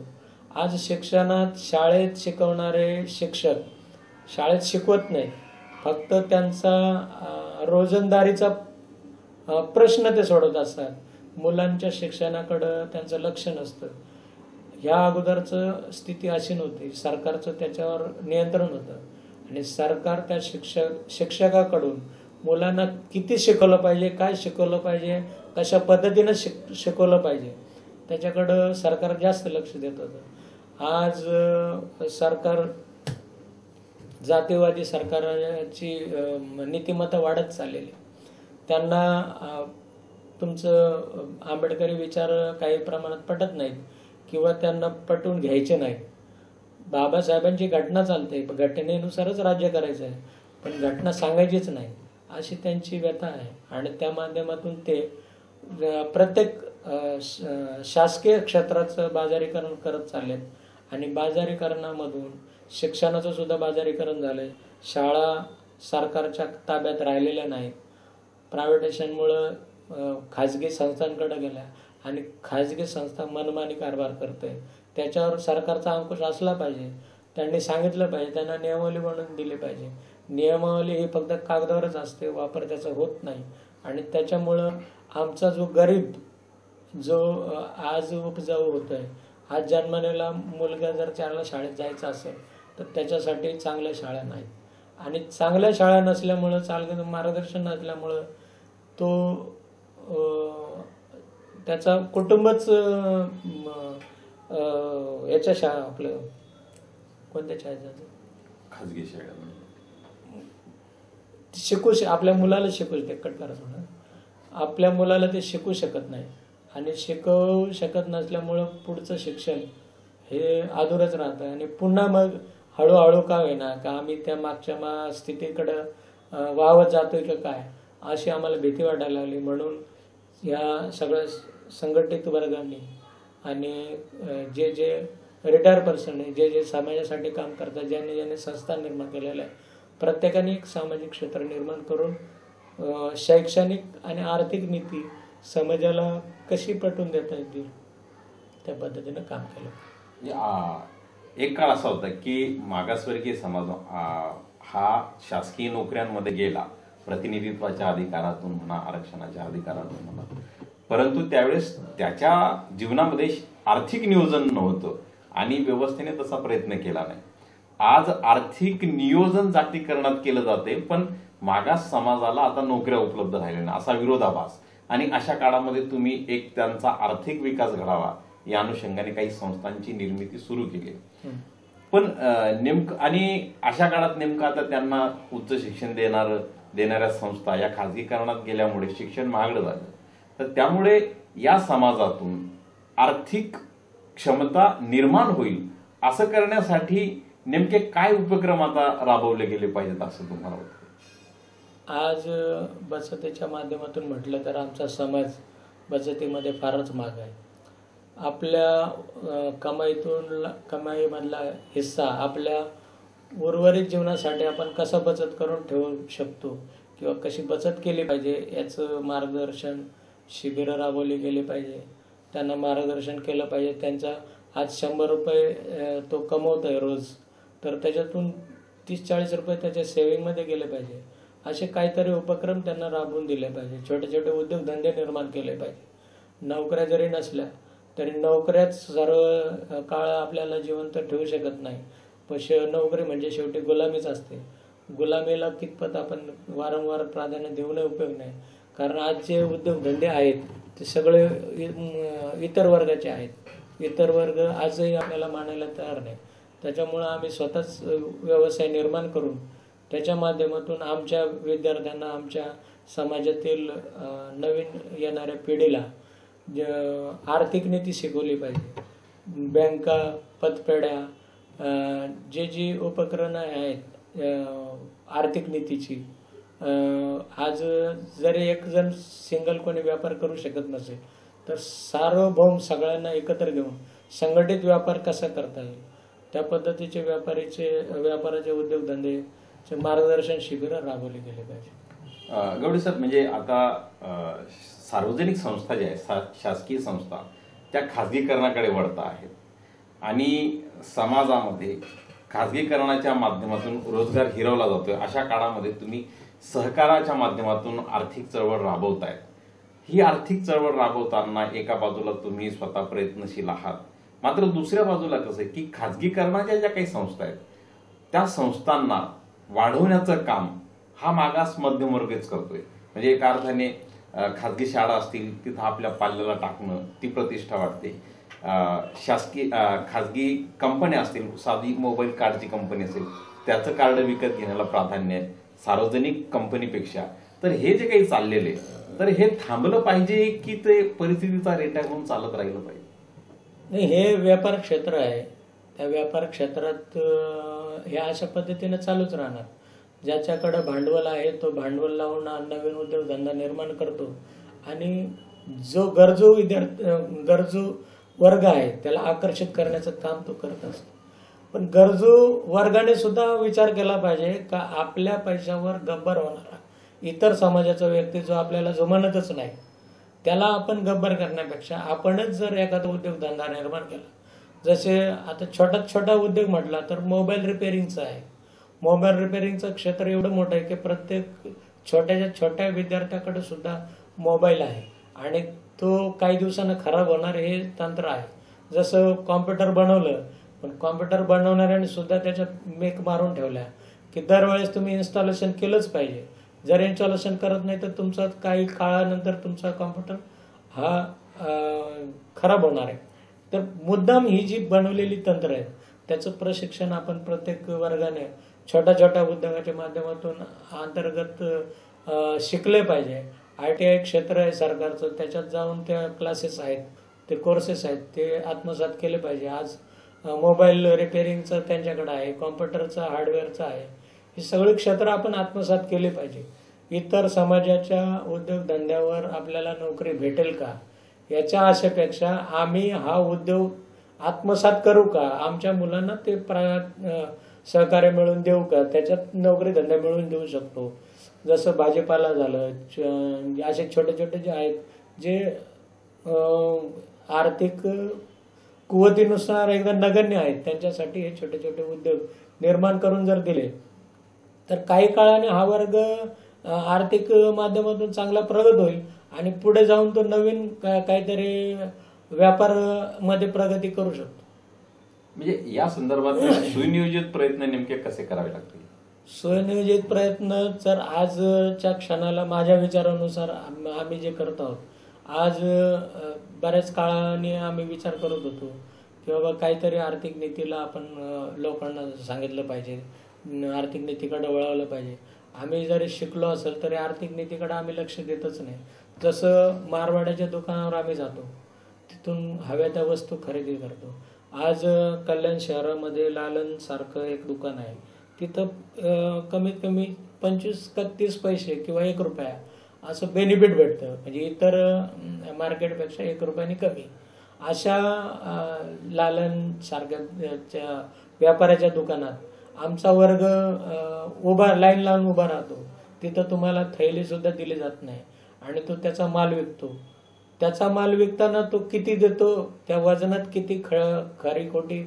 S2: आज शिक्षणात शाळेत शिकवणारे शिक्षक शाळेत शिकवत नाही, फक्त त्यांचा रोजंदारीचा प्रश्न ते सोडवत असतात. मुलांच्या शिक्षणाकडं त्यांचं लक्ष नसतं. ह्या अगोदरचं स्थिती अशी नव्हती. सरकारचं त्याच्यावर नियंत्रण होतं आणि सरकार त्या शिक्षकाकडून मुलांना किती शिकवलं पाहिजे, काय शिकवलं पाहिजे, कशा पद्धतीनं शिकवलं पाहिजे त्याच्याकडं सरकार जास्त लक्ष देत होतं. आज सरकार जातीवादी सरकारची नीतिमत्ता वाढत चाललेली. त्यांना तुमचं आंबेडकरी विचार काही प्रमाणात पटत नाहीत किंवा त्यांना पटवून घ्यायचे नाहीत. बाबासाहेबांची घटना चालते, घटनेनुसारच राज्य करायचं आहे, पण घटना सांगायचीच नाही अशी त्यांची व्यथा आहे आणि त्या माध्यमातून ते प्रत्येक शासकीय क्षेत्राचं बाजारीकरण करत चाललेत आणि बाजारीकरणामधून शिक्षणाचं सुद्धा बाजारीकरण झालंय. शाळा सरकारच्या ताब्यात राहिलेल्या नाहीत. प्रायव्हेटेशनमुळं खाजगी संस्थांकडे गेल्या आणि खाजगी संस्था मनमानी कारभार करते. त्याच्यावर सरकारचा अंकुश असला पाहिजे. त्यांनी सांगितलं पाहिजे, त्यांना नियमावली बनवून दिली पाहिजे. नियमावली ही फक्त कागदावरच असते, वापर त्याचा होत नाही आणि त्याच्यामुळं आमचा जो गरीब जो आज उपजाऊ होतोय, आज जन्मलेला मुलगा जर त्याला शाळेत जायचं असेल तर त्याच्यासाठी चांगल्या शाळा नाहीत आणि चांगल्या शाळा नसल्यामुळं, चांगलं मार्गदर्शन नसल्यामुळं तो त्याचा कुटुंबच याच्या शाळा आपलं कोणत्या शाळेत
S1: खाजगी शाळा
S2: आपल्या मुलाला शिकू कट करा आपल्या मुलाला ते शिकू शकत नाही आणि शिकवू शकत नसल्यामुळं पुढचं शिक्षण हे अधुरच राहतं आणि पुन्हा मग हळूहळू का होईना का आम्ही त्या मागच्या स्थितीकडं वावत जातोय का काय अशी आम्हाला भीती वाटायला लागली. म्हणून या सगळ्या संघटित वर्गांनी आणि जे रिटायर पर्सन आहे, जे समाजासाठी काम करतात, ज्यांनी संस्था निर्माण केलेल्या आहे, प्रत्येकाने एक सामाजिक क्षेत्र निर्माण करून शैक्षणिक आणि आर्थिक नीती समाजाला कशी पटवून देता येतील त्या पद्धतीनं काम केलं.
S1: एक काळ असा होता की मागासवर्गीय समाज हा शासकीय नोकऱ्यांमध्ये गेला, प्रतिनिधित्वाच्या अधिकारातून म्हणा, आरक्षणाच्या अधिकारातून म्हणा, परंतु त्यावेळेस त्याच्या जीवनामध्ये आर्थिक नियोजन नव्हतं आणि व्यवस्थेने तसा प्रयत्न केला नाही. आज आर्थिक नियोजन जातीकरणात केलं जाते, पण मागास समाजाला आता नोकऱ्या उपलब्ध राहिल्या नाही असा विरोधाभास, आणि अशा काळामध्ये तुम्ही एक त्यांचा आर्थिक विकास घडावा या अनुषंगाने काही संस्थांची निर्मिती सुरू केली. पण नेमकं आणि अशा काळात नेमकं आता त्यांना उच्च शिक्षण देणाऱ्या संस्था या खाजगीकरणात गेल्यामुळे शिक्षण महागडं झालं. तर त्यामुळे या समाजातून आर्थिक क्षमता निर्माण होईल असं करण्यासाठी नेमके काय उपक्रम आता राबवले गेले पाहिजेत असं तुम्हाला वाटतं?
S2: आज बचतीच्या माध्यमातून म्हटलं तर आमचा समाज बचतीमध्ये फारच माग आहे. आपल्या कमाईमधला हिस्सा आपल्या उर्वरित जीवनासाठी आपण कसं बचत करून ठेवू शकतो किंवा कशी बचत केली पाहिजे याचं मार्गदर्शन शिबिरं राबवली गेली पाहिजे. त्यांना मार्गदर्शन केलं पाहिजे. त्यांचा आज 100 रुपये तो कमवतोय रोज, तर त्याच्यातून 30-40 रुपये त्याच्या सेव्हिंगमध्ये गेले पाहिजे. असे काहीतरी उपक्रम त्यांना राबवून दिले पाहिजे. छोटे छोटे उद्योगधंदे निर्माण केले पाहिजे. नोकऱ्या जरी नसल्या तरी नोकऱ्याच सर्व काळ आपल्याला जिवंत ठेवू शकत नाही. पण नोकरी म्हणजे शेवटी गुलामीच असते. गुलामीला कितपत आपण वारंवार प्राधान्य देऊनही उपयोग नाही, कारण आज जे उद्योगधंदे आहेत ते सगळे इतर वर्गाचे आहेत. इतर वर्ग आजही आपल्याला मानायला तयार नाही. त्याच्यामुळं आम्ही स्वतःच व्यवसाय निर्माण करून त्याच्या माध्यमातून आमच्या विद्यार्थ्यांना, आमच्या समाजातील नवीन येणाऱ्या पिढीला आर्थिक नीती शिकवली पाहिजे. बँका, पतपेढ्या, जी उपकरणं आहेत आर्थिक नीतीची, आज जरी एक जण सिंगल कोणी व्यापार करू शकत नसेल तर सार्वभौम सगळ्यांना एकत्र घेऊन संघटित व्यापार कसा करता येईल त्या पद्धतीचे व्यापाराचे उद्योगधंदेचे मार्गदर्शन शिबिरं राबवली गेली पाहिजे.
S1: गवडी साहेब, म्हणजे आता सार्वजनिक संस्था ज्या आहेत, शासकीय संस्था, त्या खाजगीकरणाकडे वळता आहेत आणि समाजामध्ये खाजगीकरणाच्या माध्यमातून रोजगार हिरवला जातोय. अशा काळामध्ये तुम्ही सहकाराच्या माध्यमातून आर्थिक चळवळ राबवतायत. ही आर्थिक चळवळ राबवताना एका बाजूला तुम्ही स्वतः प्रयत्नशील आहात, मात्र दुसऱ्या बाजूला कसं आहे की खाजगीकरणाच्या ज्या काही संस्था आहेत त्या संस्थांना वाढवण्याचं काम हा मागास मध्यमवर्गच करतोय. म्हणजे एका अर्थाने खाजगी शाळा असतील तिथं आपल्या पाल्याला टाकणं, ती प्रतिष्ठा वाटते. शासकीय खाजगी कंपन्या असतील, साधी मोबाईल कार्डची कंपनी असेल त्याचं कार्ड विकत घेण्याला प्राधान्य आहे सार्वजनिक कंपनीपेक्षा. तर हे जे काही चाललेले, तर हे थांबलं पाहिजे की ते परिस्थितीचा रेटा म्हणून चालत राहिलं पाहिजे?
S2: नाही, हे व्यापार क्षेत्र आहे. त्या व्यापार क्षेत्रात हे अशा पद्धतीने चालूच राहणार. ज्याच्याकडे भांडवल आहे तो भांडवल लावून नवीन उद्योगधंदा निर्माण करतो आणि जो गरजू वर्ग आहे त्याला आकर्षित करण्याचं काम तो करत असतो. पण गरजू वर्गाने सुद्धा विचार केला पाहिजे का आपल्या पैशावर गब्बर होणारा इतर समाजाचा व्यक्ती जो आपल्याला जुमानतच नाही त्याला आपण गब्बर करण्यापेक्षा आपणच जर एखादा उद्योगधंदा निर्माण केला, जसे आता छोटा उद्योग म्हटला तर मोबाईल रिपेअरिंगचा आहे. मोबाईल रिपेअरिंगचं क्षेत्र एवढं मोठं आहे की प्रत्येक छोट्या विद्यार्थ्याकडे सुद्धा मोबाईल आहे आणि तो काही दिवसानं खराब होणार हे तंत्र आहे. जसं कॉम्प्युटर बनवलं, पण कॉम्प्युटर बनवणाऱ्याने सुद्धा त्याच्यात मेक मारून ठेवल्या की दरवेळेस तुम्ही इन्स्टॉलेशन केलंच पाहिजे. जर इन्स्टॉलेशन करत नाही तर तुमचा काही काळानंतर तुमचा कॉम्प्युटर हा खराब होणार आहे. तर मुद्दाम ही जी बनवलेली तंत्र आहेत त्याचं प्रशिक्षण आपण प्रत्येक वर्गाने छोट्या उद्योगाच्या माध्यमातून अंतर्गत शिकले पाहिजे. ITI क्षेत्र आहे सरकारचं, त्याच्यात जाऊन त्या क्लासेस आहेत, ते कोर्सेस आहेत, ते आत्मसात केले पाहिजे. आज मोबाईल रिपेअरिंगचं त्यांच्याकडे आहे, कॉम्प्युटरचं हार्डवेअरचं आहे. ही सगळी क्षेत्र आपण आत्मसात केली पाहिजे. इतर समाजाच्या उद्योगधंद्यावर आपल्याला नोकरी भेटेल का याच्या आशेपेक्षा आम्ही हा उद्योग आत्मसात करू का, आमच्या मुलांना ते सहकार्य मिळवून देऊ का, त्याच्यात नोकरी धंदा मिळवून देऊ शकतो. जसं भाजीपाला झालं, असे छोटे जे आहेत जे आर्थिक कुवतीनुसार एकदम नगण्य आहेत त्यांच्यासाठी हे छोटे छोटे उद्योग निर्माण करून जर दिले तर काही काळाने हा वर्ग आर्थिक माध्यमातून चांगला प्रगत होईल आणि पुढे जाऊन तो नवीन काहीतरी व्यापार मध्ये प्रगती करू शकतो.
S1: म्हणजे या संदर्भात सुनियोजित प्रयत्न नेमके कसे करावे लागतील?
S2: सुनियोजित प्रयत्न तर आजच्या क्षणाला माझ्या विचारानुसार आम्ही जे करत आहोत, आज बऱ्याच काळाने आम्ही विचार करत होतो की बाबा काहीतरी आर्थिक नीतीला आपण लोकांना सांगितलं पाहिजे, आर्थिक नीतीकडे वळवलं पाहिजे. आम्ही जरी शिकलो असेल तरी आर्थिक नीतीकडे आम्ही लक्ष देतच नाही. जसं मारवाड्याच्या दुकानावर आम्ही जातो, तिथून हव्या त्या वस्तू खरेदी करतो. आज कल्याण शहरामध्ये लालन सारखं एक दुकान आहे, तिथं कमीत कमी 25 का 30 पैसे किंवा 1 रुपया असं बेनिफिट भेटतं, म्हणजे इतर मार्केटपेक्षा 1 रुपयाने कमी. अशा लालन सारख्या व्यापाऱ्याच्या दुकानात आमचा वर्ग लाईन लावून उभा राहतो. तिथं तुम्हाला थैली सुद्धा दिली जात नाही आणि तो त्याचा माल विकतो. त्याचा माल विकताना तो किती देतो, त्या वजनात किती खरी खोटी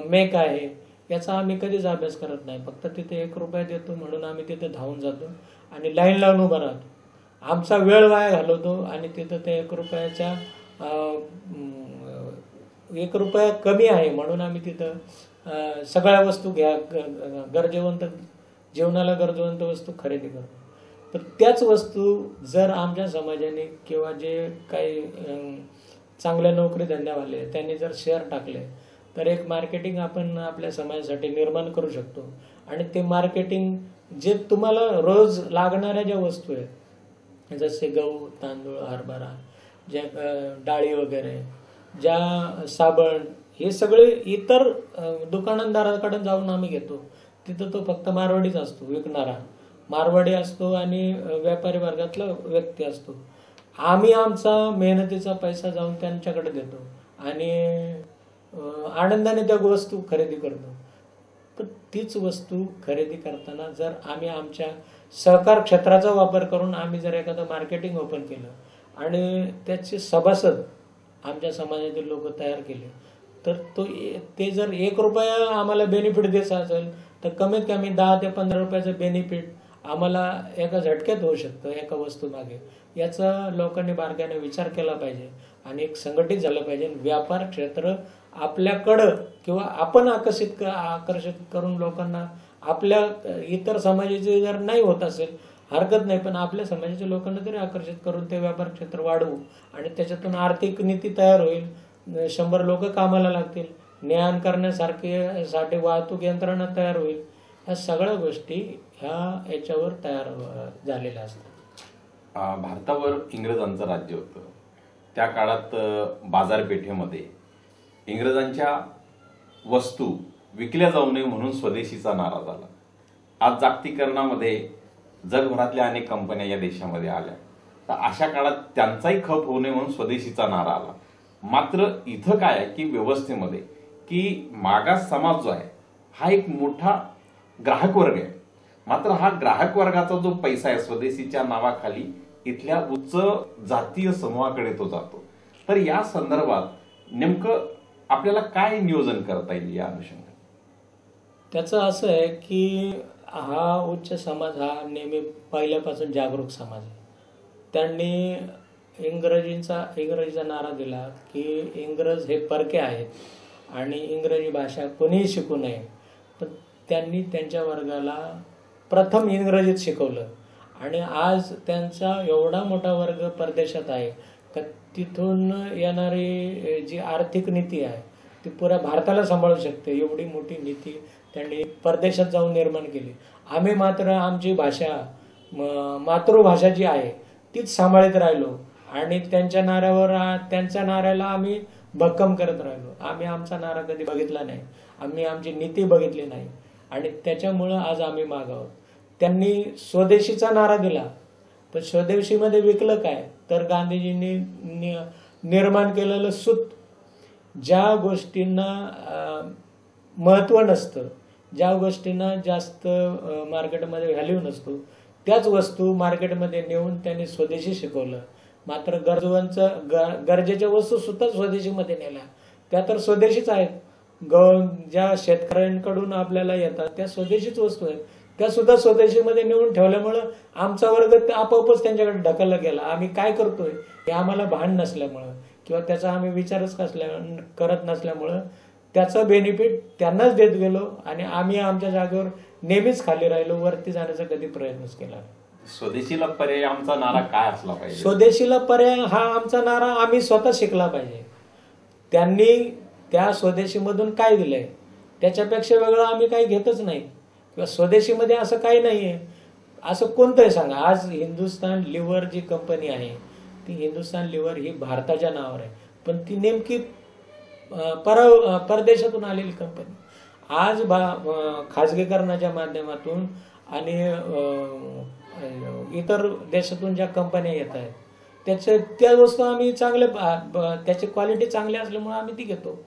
S2: मेक आहे याचा आम्ही कधीच अभ्यास करत नाही. फक्त तिथे 1 रुपया देतो म्हणून आम्ही तिथे धावून जातो आणि लाईन लावून उभा राहतो. आमचा वेळ वाया घालवतो आणि तिथं ते 1 रुपयाच्या 1 रुपया कमी आहे म्हणून आम्ही तिथं सगळ्या वस्तू गरजेवंत जीवनाला गरजेवंत वस्तू खरेदी करतो. तर त्याच वस्तू जर आमच्या समाजाने किंवा जे काही चांगल्या नोकरी धंद्यावाले त्यांनी जर शेअर टाकले तर एक मार्केटिंग आपण आपल्या समाजासाठी निर्माण करू शकतो. आणि ते मार्केटिंग जे तुम्हाला रोज लागणाऱ्या ज्या वस्तू आहेत, जसे गहू, तांदूळ, हरभरा, ज्या डाळी वगैरे, ज्या साबण, हे सगळे इतर दुकानदाराकडे जाऊन आम्ही घेतो. तिथं तो फक्त मारवाडीच असतो, विकणारा मारवाडी असतो आणि व्यापारी वर्गातला व्यक्ती असतो. आम्ही आमचा मेहनतीचा पैसा जाऊन त्यांच्याकडे देतो आणि आनंदाने त्या वस्तू खरेदी करतो. तर तीच वस्तू खरेदी करताना जर आम्ही आमच्या सहकार क्षेत्राचा वापर करून आम्ही जर एखादं मार्केटिंग ओपन केलं आणि त्याचे सभासद आमच्या समाजातील लोक तयार केले तर ते जर 1 रुपया आम्हाला बेनिफिट द्यायचा असेल तर कमीत कमी 10 ते 15 रुपयाचं बेनिफिट आम्हाला एका झटक्यात होऊ शकतं एका वस्तू मागे. याचा लोकांनी बारकाईने विचार केला पाहिजे आणि एक संघटित झालं पाहिजे. व्यापार क्षेत्र आपल्याकडं किंवा आपण आकर्षित करून लोकांना आपल्या इतर समाजाचे जर नाही होत असेल हरकत नाही, पण आपल्या समाजाच्या लोकांना तरी आकर्षित करून ते व्यापार क्षेत्र वाढवू आणि त्याच्यातून आर्थिक नीती तयार होईल. 100 लोक कामाला लागतील, ने-आण करण्यासाठी वाहतूक यंत्रणा तयार होईल. ह्या सगळ्या गोष्टी याच्यावर तयार झालेल्या असतात.
S1: भारतावर इंग्रजांचं राज्य होतं. त्या काळात बाजारपेठेमध्ये इंग्रजांच्या वस्तू विकल्या जाऊ नये म्हणून स्वदेशीचा नारा झाला. आज जागतिकीकरणामध्ये जगभरातल्या अनेक कंपन्या या देशामध्ये आल्या, तर अशा काळात त्यांचाही खप होऊ नये म्हणून स्वदेशीचा नारा आला. मात्र इथं काय आहे की व्यवस्थेमध्ये की मागास समाज जो आहे हा एक मोठा ग्राहक वर्ग आहे. मात्र हा ग्राहक वर्गाचा जो पैसा आहे स्वदेशीच्या नावाखाली इथल्या उच्च जातीय समूहाकडे तो जातो. तर या संदर्भात नेमकं आपल्याला काय नियोजन करता येईल या अनुषंगाने?
S2: त्याचं असं आहे की हा उच्च समाज हा नेहमी पहिल्यापासून जागरूक समाज आहे. त्यांनी इंग्रजीचा नारा दिला की इंग्रज हे परके आहेत आणि इंग्रजी भाषा कोणीही शिकू नये. तर त्यांनी त्यांच्या वर्गाला प्रथम इंग्रजीत शिकवलं आणि आज त्यांचा एवढा मोठा वर्ग परदेशात आहे का तिथून येणारी जी आर्थिक नीती आहे ती पुऱ्या भारताला सांभाळू शकते. एवढी मोठी नीती त्यांनी परदेशात जाऊन निर्माण केली. आम्ही मात्र आमची भाषा मातृभाषा जी आहे तीच सांभाळत राहिलो आणि त्यांच्या नाऱ्याला आम्ही भक्कम करत राहिलो. आम्ही आमचा नारा कधी बघितला नाही, आम्ही आमची नीती बघितली नाही आणि त्याच्यामुळं आज आम्ही माग आहोत. त्यांनी स्वदेशीचा नारा दिला, पण स्वदेशीमध्ये विकलं काय तर गांधीजींनी निर्माण केलेलं सूत, ज्या गोष्टींना महत्त्व नसतं, ज्या गोष्टींना जास्त मार्केटमध्ये व्हॅल्यू नसतो त्याच वस्तू मार्केटमध्ये नेऊन त्यांनी स्वदेशी शिकवलं. मात्र गरजेच्या वस्तू सुद्धा स्वदेशीमध्ये नेल्या. त्या तर स्वदेशीच आहेत. ज्या शेतकऱ्यांकडून आपल्याला येतात त्या स्वदेशीच वस्तू आहेत, त्या सुद्धा स्वदेशीमध्ये नेऊन ठेवल्यामुळं आमचा वर्ग आपोआपच त्यांच्याकडे ढकलला गेला. आम्ही काय करतोय हे आम्हाला भान नसल्यामुळं किंवा त्याचा आम्ही विचारच करत नसल्यामुळं त्याचा बेनिफिट त्यांनाच देत गेलो आणि आम्ही आमच्या जागेवर नेहमीच खाली राहिलो, वरती जाण्याचा कधी प्रयत्नच केला.
S1: स्वदेशीला पर्याय आमचा नारा काय असला पाहिजे?
S2: स्वदेशीला पर्याय हा आमचा नारा आम्ही स्वतः शिकला पाहिजे. त्यांनी त्या स्वदेशीमधून काय दिलंय त्याच्यापेक्षा वेगळं आम्ही काही घेतच नाही, किंवा स्वदेशीमध्ये असं काही नाहीये. असं कोणतंही सांगा. आज हिंदुस्थान लिव्हर जी कंपनी आहे ती हिंदुस्थान लिव्हर ही भारताच्या नावावर आहे, पण ती नेमकी परदेशातून आलेली कंपनी. आज खाजगीकरणाच्या माध्यमातून आणि इतर देशातून ज्या कंपन्या येत आहेत त्या वस्तू आम्ही त्याची क्वालिटी चांगली असल्यामुळे आम्ही ती घेतो,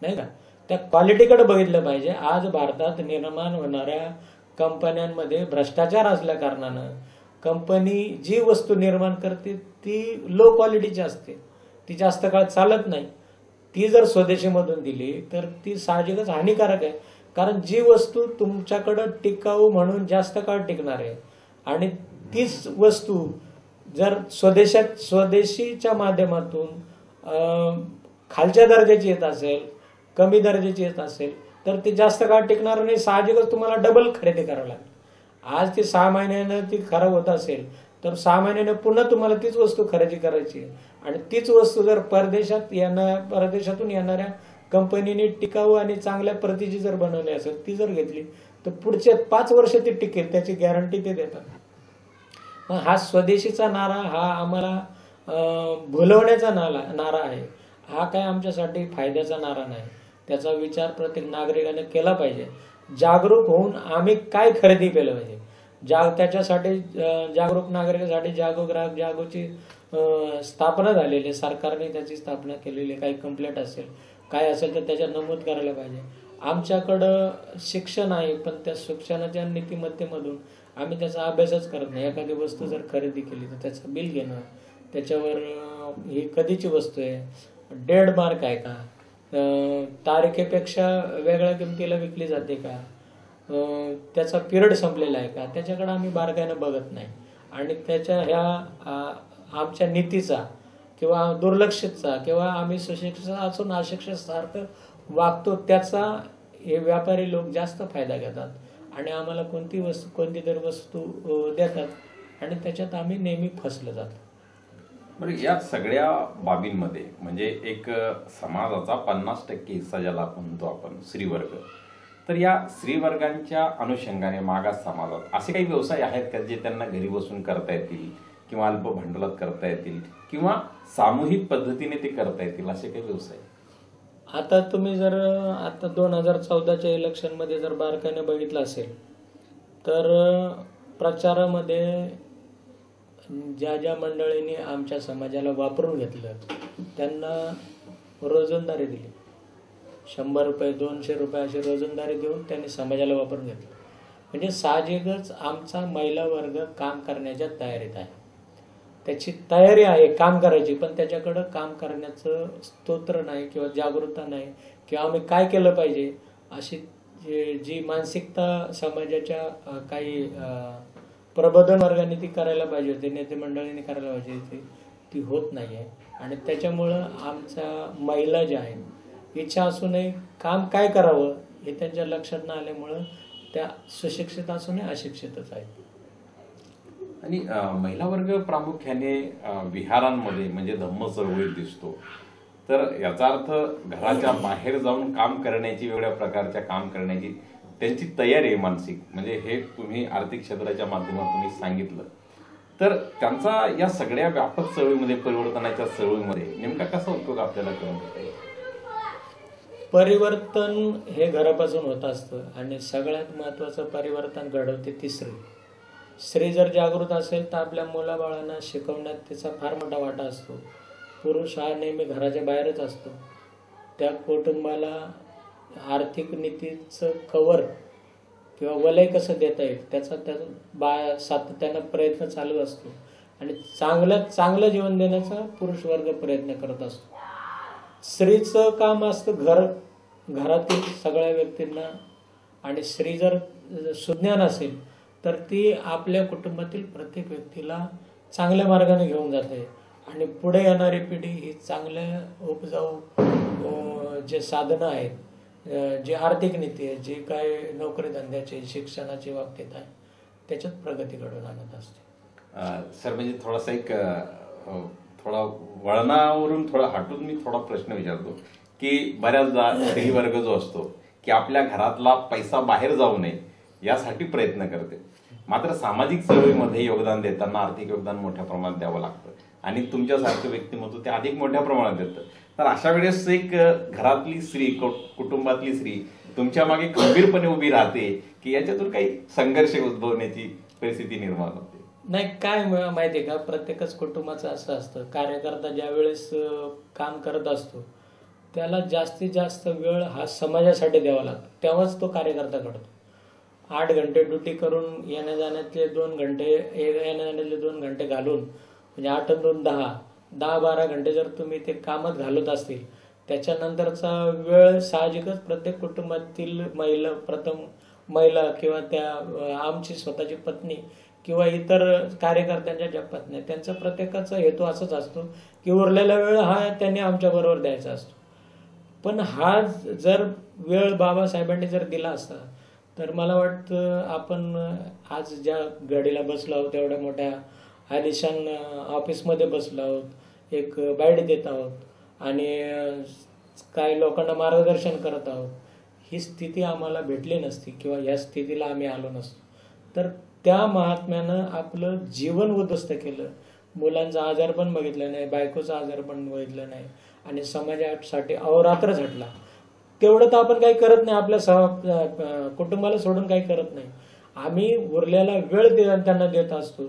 S2: नाही का. त्या क्वालिटीकडे बघितलं पाहिजे. आज भारतात निर्माण होणाऱ्या कंपन्यांमध्ये भ्रष्टाचार असल्या कारणानं कंपनी जी वस्तू निर्माण करते ती लो क्वालिटीची असते, ती जास्त काळ चालत नाही. ती जर स्वदेशीमधून दिली तर ती साहजिकच हानिकारक आहे, कारण जी वस्तू तुमच्याकडं टिकाऊ म्हणून जास्त काळ टिकणार आहे आणि तीच वस्तू जर स्वदेशीच्या माध्यमातून खालच्या दर्जाची येत असेल, कमी दर्जाची येत असेल तर ती जास्त काळ टिकणार नाही. साहजिकच तुम्हाला डबल खरेदी करावी लागेल. आज ती 6 महिन्यानं ती खराब होत असेल तर 6 महिन्याने पुन्हा तुम्हाला तीच वस्तू खरेदी करायची आणि तीच वस्तू जर परदेशातून येणाऱ्या कंपनीने टिकाऊ आणि चांगल्या प्रतीची जर बनवली असेल, ती जर घेतली तर पुढचे 5 वर्ष ती टिकेल, त्याची गॅरंटी ते देतात. हा स्वदेशीचा नारा हा आम्हाला भुलवण्याचा नारा आहे. हा काय आमच्यासाठी फायद्याचा नारा नाही. त्याचा विचार प्रत्येक नागरिकाने केला पाहिजे. जागरूक होऊन आम्ही काय खरेदी केलं पाहिजे, त्याच्यासाठी जागरूक नागरिकांसाठी जागोग्राहक जागोची स्थापना झालेली, सरकारने त्याची स्थापना केलेली. काही कंप्लेंट असेल काय असेल तर त्याच्यात नमूद करायला पाहिजे. आमच्याकडं शिक्षण आहे, पण त्या शिक्षणाच्या नीतिमत्तेमधून आम्ही त्याचा अभ्यासच करत नाही. एखादी वस्तू जर खरेदी केली तर त्याचं बिल घेणं, त्याच्यावर ही कधीची वस्तू आहे, डेड मार्क आहे का, तारखेपेक्षा वेगळ्या किमतीला विकली जाते का, त्याचा पिरियड संपलेला आहे का, त्याच्याकडे आम्ही बारकाईनं बघत नाही. आणि त्याच्या ह्या आमच्या नीतीचा किंवा दुर्लक्षितचा किंवा आम्ही सुशिक्षित असून अशिक्षित सारखं वागतो त्याचा हे व्यापारी लोक जास्त फायदा घेतात आणि आम्हाला कोणती तरी वस्तू देतात आणि त्याच्यात आम्ही नेहमी फसलो जातो.
S1: बरं, या सगळ्या बाबींमध्ये म्हणजे एक समाजाचा 50% हिस्सा ज्याला म्हणतो आपण स्त्रीवर्ग, तर या स्त्रीवर्गांच्या अनुषंगाने मागास समाजात असे काही व्यवसाय आहेत का जे त्यांना घरी बसून करता येतील किंवा अल्प भांडवलात करता येतील किंवा सामूहिक पद्धतीने ते करता येतील, असे काही व्यवसाय?
S2: आता तुम्ही जर 2014च्या इलेक्शनमध्ये जर बारकाईने बघितलं असेल तर प्रचारामध्ये ज्या मंडळींनी आमच्या समाजाला वापरून घेतलं त्यांना रोजंदारी दिली. 100 रुपये 200 रुपये अशी रोजंदारी देऊन त्यांनी समाजाला वापरून घेतलं. म्हणजे साहजिकच आमचा महिला वर्ग काम करण्याच्या तयारीत आहे. त्याची तयारी आहे काम करायची, पण त्याच्याकडं काम करण्याचं स्तोत्र नाही किंवा जागरूकता नाही किंवा आम्ही काय केलं पाहिजे अशी जी मानसिकता समाजाच्या काही प्रबोधन वर्गाने ती करायला पाहिजे होती, नेते मंडळींनी करायला पाहिजे होती, ती होत नाही आहे. आणि त्याच्यामुळं आमच्या महिला ज्या आहेत इच्छा असूनही काम काय करावं हे त्यांच्या लक्षात न आल्यामुळं त्या सुशिक्षित असूनही अशिक्षितच आहेत.
S1: आणि महिला वर्ग प्रामुख्याने विहारांमध्ये म्हणजे धम्म चळवळीत दिसतो, तर याचा अर्थ घराच्या बाहेर जाऊन काम करण्याची, वेगळ्या प्रकारच्या काम करण्याची त्यांची तयारी आहे मानसिक, म्हणजे हे तुम्ही आर्थिक क्षेत्राच्या माध्यमातून सांगितलं. तर त्यांचा या सगळ्या व्यापक चळवळीमध्ये, परिवर्तनाच्या चळवळीमध्ये नेमका कसा उपयोग आपल्याला करून घेता?
S2: परिवर्तन हे घरापासून होत असतं आणि सगळ्यात महत्वाचं परिवर्तन घडवते ती स्त्री जर जागृत असेल तर आपल्या मुलाबाळांना शिकवण्यात तिचा फार मोठा वाटा असतो. पुरुष हा नेहमी घराच्या बाहेरच असतो. त्या कुटुंबाला आर्थिक नीतीचं कवर किंवा वलय कसं देता येईल त्याचा सातत्यानं प्रयत्न चालू असतो आणि चांगलं जीवन देण्याचा पुरुष वर्ग प्रयत्न करत असतो. स्त्रीचं काम असतं घरातील सगळ्या व्यक्तींना, आणि स्त्री जर सुज्ञान असेल तर ती आपल्या कुटुंबातील प्रत्येक व्यक्तीला चांगल्या मार्गाने घेऊन जाते, आणि पुढे येणारी पिढी ही चांगल्या उपजाऊ जे साधनं आहेत, जे आर्थिक नीती आहे, जे काय नोकरी धंद्याचे शिक्षणाच्या बाबतीत आहे, त्याच्यात प्रगती घडवून आणत असते.
S1: सर म्हणजे थोडासा एक थोडा वळणावरून थोडा हटून मी थोडा प्रश्न विचारतो की बऱ्याचदा स्त्री वर्ग जो असतो की आपल्या घरातला पैसा बाहेर जाऊ नये यासाठी प्रयत्न करते, मात्र सामाजिक चळवळीमध्ये योगदान देताना आर्थिक योगदान मोठ्या प्रमाणात द्यावं लागतं आणि तुमच्यासारखं व्यक्तिमत्व ते अधिक मोठ्या प्रमाणात देतं. तर अशा वेळेस एक घरातली स्त्री, कुटुंबातली स्त्री तुमच्या मागे खंबीरपणे उभी राहते की याच्यातून काही संघर्ष उद्भवण्याची परिस्थिती निर्माण होते?
S2: नाही, काय माहितीये का, प्रत्येकच कुटुंबाचं असं असतं, कार्यकर्ता ज्या वेळेस काम करत असतो त्याला जास्तीत जास्त वेळ हा समाजासाठी द्यावा लागतो, तेव्हाच तो कार्यकर्ता घडतो. 8 घंटे ड्युटी करून येण्या जाण्यातले 2 घंटे, येण्या जाण्यातले 2 घंटे घालून, म्हणजे 8 आणि 2 10-12 घंटे जर तुम्ही ते कामात घालत असतील, त्याच्यानंतरचा वेळ साहजिकच प्रत्येक कुटुंबातील महिला किंवा त्या आमची स्वतःची पत्नी किंवा इतर कार्यकर्त्यांच्या ज्या पत्नी, त्यांचा प्रत्येकाचा हेतू असाच असतो की उरलेला वेळ हा त्यांनी आमच्या बरोबर द्यायचा असतो. पण हा जर वेळ बाबासाहेबांनी जर दिला असता तर मला वाटतं आपण आज ज्या घडीला बसलो आहोत, एवढ्या मोठ्या आलिशान ऑफिसमध्ये बसलो आहोत, एक बाईट देत आहोत आणि काही लोकांना मार्गदर्शन करत आहोत, ही स्थिती आम्हाला भेटली नसती किंवा या स्थितीला आम्ही आलो नसतो. तर त्या महात्म्यानं आपलं जीवन उद्ध्वस्त केलं, मुलांचा आजार पण बघितलं नाही, बायकोचा आजार पण बघितलं नाही, आणि समाजासाठी अहोरात्र झटला. तेवढं तर आपण काही करत नाही, आपल्या कुटुंबाला सोडून काही करत नाही. आम्ही उरलेला वेळ त्यांना देत असतो.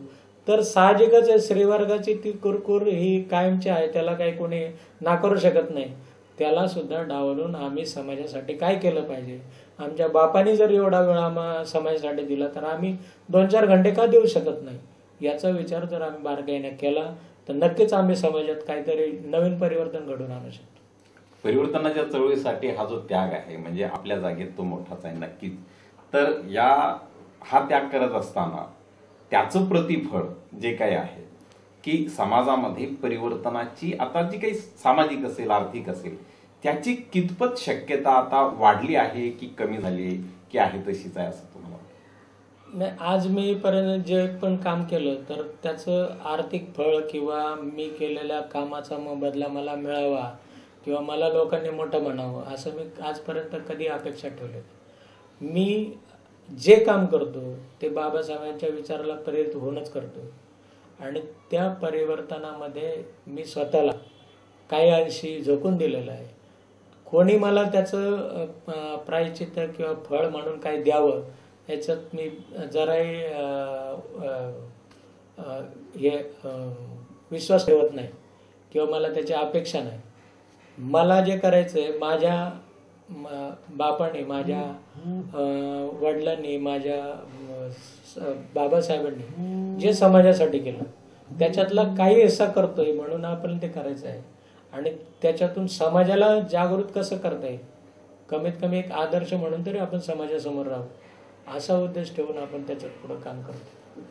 S2: तर साहजिकच आहे, स्त्रीवर्गाची ती कुरकुर ही कायमची आहे, त्याला काही कोणी नाकारू शकत नाही. त्याला सुद्धा डावलून आम्ही समाजासाठी काय केलं पाहिजे, आमच्या बापाने जर एवढा वेळ आम्हाला समाजासाठी दिला तर आम्ही 2-4 घंटे का देऊ शकत नाही, याचा विचार जर आम्ही बारकाईने केला तर नक्कीच आम्ही समाजात काहीतरी नवीन परिवर्तन घडवून आणू शकतो.
S1: परिवर्तनाच्या चळवळीसाठी हा जो त्याग आहे म्हणजे आपल्या जागेत तो मोठाच आहे नक्कीच. तर हा त्याग करत असताना त्याचं प्रतिफळ जे काही आहे की समाजामध्ये परिवर्तनाची आता जी काही सामाजिक असेल, आर्थिक असेल, त्याची कितपत शक्यता आता वाढली आहे की कमी झाली की आहे तशीच आहे असं तुम्हाला वाटतं?
S2: नाही, आज मी पर्यंत जे पण काम केलं तर त्याचं आर्थिक फळ किंवा मी केलेल्या कामाचा मोबदला मला मिळावा किंवा मला लोकांनी मोठं म्हणावं असं मी आजपर्यंत कधी अपेक्षा ठेवली. मी जे काम करतो ते बाबासाहेबांच्या विचाराला प्रेरित होऊनच करतो, आणि त्या परिवर्तनामध्ये मी स्वतःला काही अंशी झोकून दिलेलं आहे. कोणी मला त्याचं प्रायश्चित्त किंवा फळ म्हणून काही द्यावं याच्यात मी जराही विश्वास ठेवत नाही किंवा मला त्याची अपेक्षा नाही. मला जे करायचंय, माझ्या बापाने, माझ्या वडिलांनी, माझ्या बाबासाहेबांनी जे समाजासाठी केलं त्याच्यातला काही हिस्सा करतोय म्हणून आपण ते करायचं आहे, आणि त्याच्यातून समाजाला जागृत कसं करता येईल, कमीत कमी एक आदर्श म्हणून तरी आपण समाजासमोर राहू, असा उद्देश ठेवून आपण त्याच्यात पुढे काम करतो.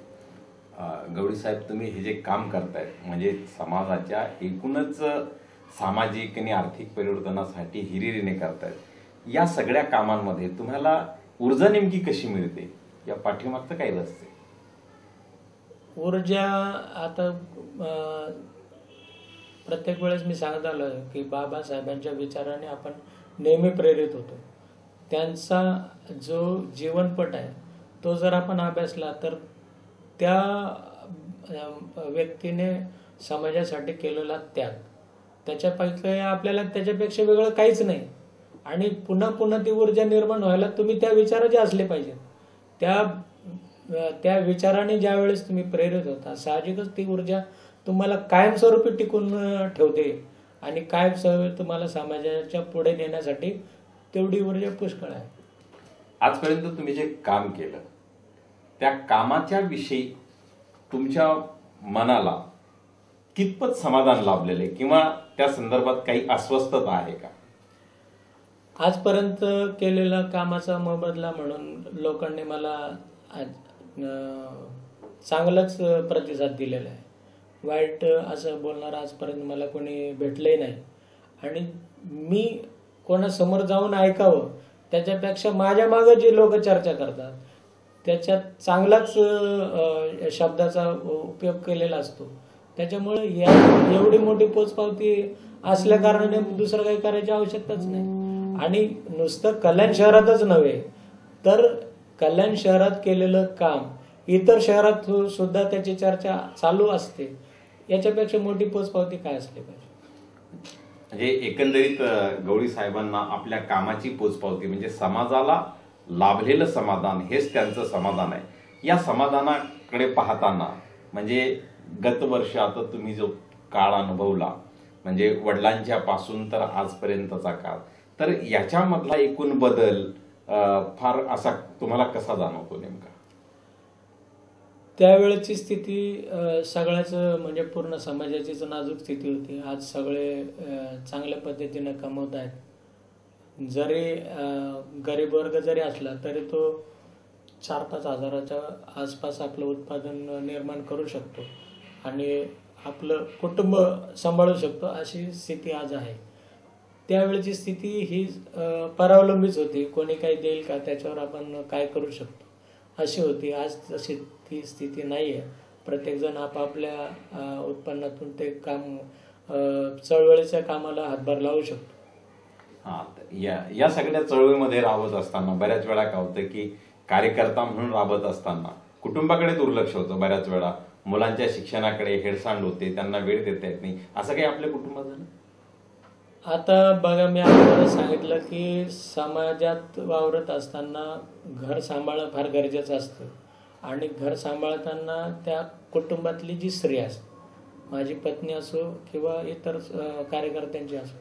S1: गवळी साहेब, तुम्ही हे जे काम करतायत म्हणजे समाजाच्या एकूणच सामाजिक आणि आर्थिक परिवर्तनासाठी हिरिरीने करतायत, या सगळ्या कामांमध्ये तुम्हाला ऊर्जा नेमकी कशी मिळते, या पाठीमागचं काय असते?
S2: ऊर्जा आता प्रत्येक वेळेस मी सांगत आलो की बाबासाहेबांच्या विचाराने आपण नेहमी प्रेरित होतो. त्यांचा जो जीवनपट आहे तो जर आपण अभ्यासला तर त्या व्यक्तीने समाजासाठी केलेला त्याग, त्याच्यापैकी आपल्याला त्याच्यापेक्षा वेगळं काहीच नाही, आणि पुन्हा पुन्हा ती ऊर्जा निर्माण व्हायला तुम्ही त्या विचाराचे असले पाहिजे. त्या विचाराने ज्या वेळेस तुम्ही प्रेरित होता साहजिकच ती ऊर्जा तुम्हाला कायमस्वरूपी टिकून ठेवते, आणि कायमस्वरूपी तुम्हाला समाजाच्या पुढे नेण्यासाठी तेवढी ऊर्जा पुष्कळ आहे.
S1: आजपर्यंत तुम्ही जे काम केलं त्या कामाच्या विषयी तुमच्या मनाला कितपत समाधान लाभलेले किंवा त्या संदर्भात काही अस्वस्थता आहे का?
S2: आजपर्यंत केलेला कामाचा मोबदला म्हणून लोकांनी मला चांगलाच प्रतिसाद दिलेला आहे. वाईट असं बोलणार आजपर्यंत मला कोणी भेटलंही नाही. आणि मी कोणासमोर जाऊन ऐकावं त्याच्यापेक्षा माझ्या मागे जे लोक चर्चा करतात त्याच्यात चांगलाच शब्दाचा उपयोग केलेला असतो. त्याच्यामुळे एवढी मोठी पोचपावती असल्या कारणाने दुसरं काही करायची आवश्यकताच नाही. आणि नुसतं कल्याण शहरातच नव्हे तर कल्याण शहरात केलेलं काम इतर शहरात सुद्धा त्याची चर्चा चालू असते. याच्यापेक्षा मोठी पोचपावती काय असली पाहिजे?
S1: म्हणजे एकंदरीत गवळी साहेबांना आपल्या कामाची पोचपावती म्हणजे समाजाला लाभलेलं समाधान हेच त्यांचं समाधान आहे. या समाधानाकडे पाहताना म्हणजे गत वर्ष आता तुम्ही जो काळ अनुभवला म्हणजे वडिलांच्या पासून तर आजपर्यंतचा काळ, तर याच्यामधला एकूण बदल फार असा तुम्हाला कसा जाणवतो नेमका?
S2: त्यावेळेची स्थिती सगळ्याच म्हणजे पूर्ण समाजाचीच नाजूक स्थिती होती. आज सगळे चांगल्या पद्धतीने कमवत आहेत. जरी गरीब वर्ग जरी असला तरी तो 4-5 हजाराच्या आसपास आपलं उत्पादन निर्माण करू शकतो आणि आपलं कुटुंब सांभाळू शकतो अशी स्थिती आज आहे. त्यावेळेची स्थिती ही परावलंबीच होती. कोणी काही देईल का त्याच्यावर आपण काय करू शकतो अशी होती. आज तशी ती स्थिती नाही आहे. प्रत्येकजण आपापल्या उत्पन्नातून ते काम चळवळीच्या कामाला हातभार लावू शकतो.
S1: या सगळ्या चळवळीमध्ये राबत असताना बऱ्याच वेळा काय होतं की कार्यकर्ता म्हणून राबत असताना कुटुंबाकडे दुर्लक्ष होतं. बऱ्याच वेळा मुलांच्या शिक्षणाकडे हेळसांड होते, त्यांना वेळ देता येत नाही. असं काही आपल्या कुटुंबात झालं?
S2: आता बघा, मी आपल्याला सांगितलं की समाजात वावरत असताना घर सांभाळणं फार गरजेचं असतं. आणि घर सांभाळताना त्या कुटुंबातली जी स्त्री असते, माझी पत्नी असो किंवा इतर कार्यकर्त्यांची असो,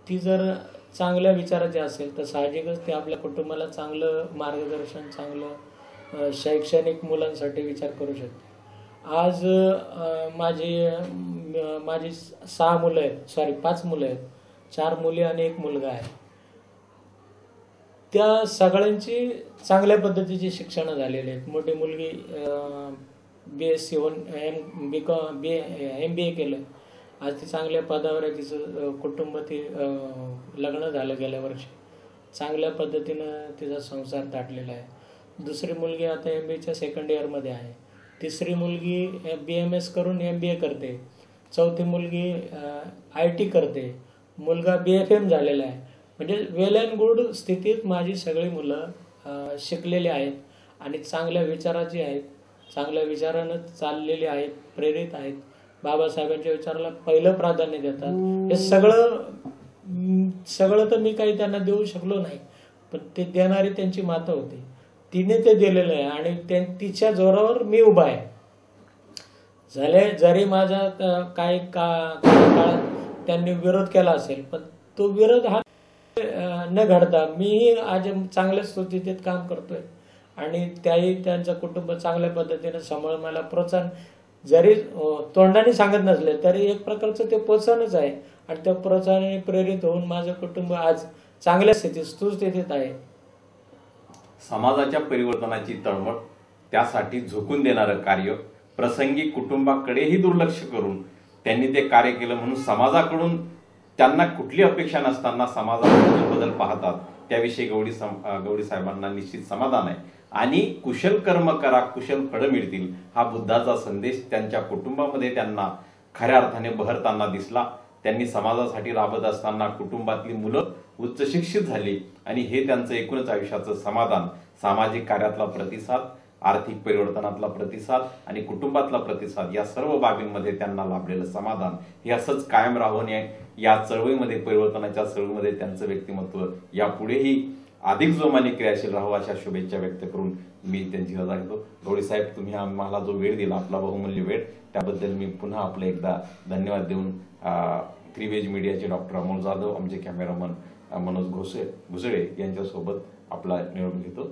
S2: ती जर चांगल्या विचाराची असेल तर साहजिकच ते आपल्या कुटुंबाला चांगलं मार्गदर्शन, चांगलं शैक्षणिक मुलांसाठी विचार करू शकते. आज माझी 6 मुलं आहेत, 5 मुलं आहेत, 4 मुली आणि 1 मुलगा आहे. त्या सगळ्यांची चांगल्या पद्धतीची शिक्षण झालेली आहेत. मोठी मुलगी BSc MBA केलं. आज ती चांगल्या पदावर आहे. तिचं कुटुंब ती लग्न झालं गेल्या वर्षी. चांगल्या पद्धतीनं तिचा संसार ताटलेला आहे. दुसरी मुलगी आता MBAच्या 2nd इयरमध्ये आहे. तिसरी मुलगी BMS करून MBA करते. चौथी मुलगी IT करते. मुलगा BFM झालेला आहे. म्हणजे वेल अँड गुड स्थितीत माझी सगळी मुलं शिकलेली आहेत आणि चांगल्या विचाराची आहेत, चांगल्या विचारानं चाललेली आहेत, प्रेरित आहेत, बाबासाहेबांच्या विचाराला पहिलं प्राधान्य देतात. हे सगळं तर मी काही त्यांना देऊ शकलो नाही, पण ते देणारी त्यांची माता होती. तिने ते दिलेलं आहे आणि तिच्या जोरावर मी उभा आहे. जरी माझा काही काळात त्यांनी विरोध केला असेल, पण तो विरोध हा न घडता मी आज चांगल्या स्थितीत काम करतोय आणि त्याही त्यांचं कुटुंब चांगल्या पद्धतीने सांभाळून मला प्रोत्साहन, जरी तोंडाने सांगत नसले तरी एक प्रकारचं ते प्रोत्साहनच आहे. आणि त्या प्रोत्साहनाने प्रेरित होऊन माझं कुटुंब आज चांगल्या स्थितीत, सुस्थितीत आहे.
S1: समाजाच्या परिवर्तनाची तळमळ, त्यासाठी झोकून देणारं कार्य, प्रसंगी कुटुंबाकडेही दुर्लक्ष करून त्यांनी ते कार्य केलं म्हणून समाजाकडून त्यांना कुठली अपेक्षा नसताना समाजात बदल पाहतात त्याविषयी गवळी साहेबांना निश्चित समाधान आहे. आणि कुशल कर्म करा, कुशल फळं मिळतील हा बुद्धाचा संदेश त्यांच्या कुटुंबामध्ये त्यांना खऱ्या अर्थाने बहरताना दिसला. त्यांनी समाजासाठी राबत असताना कुटुंबातली मुलं उच्च शिक्षित झाली आणि हे त्यांचं एकूणच आयुष्याचं समाधान, सामाजिक कार्यातला प्रतिसाद, आर्थिक परिवर्तनातला प्रतिसाद आणि कुटुंबातला प्रतिसाद या सर्व बाबींमध्ये त्यांना लाभलेलं समाधान हे असंच कायम राहून या चळवळीमध्ये, परिवर्तनाच्या चळवळीमध्ये त्यांचं व्यक्तिमत्व यापुढेही अधिक जोमाने क्रियाशील राहू अशा शुभेच्छा व्यक्त करून मी त्यांची रजा घेतो. गवळी साहेब, तुम्ही आम्हाला जो वेळ दिला, आपला बहुमूल्य वेळ, त्याबद्दल मी पुन्हा आपलं एकदा धन्यवाद देऊन त्रिवेज मीडियाचे डॉक्टर अमोल जाधव, आमचे कॅमेरामन मनोज घुसळे यांच्यासोबत आपला निरोप घेतो.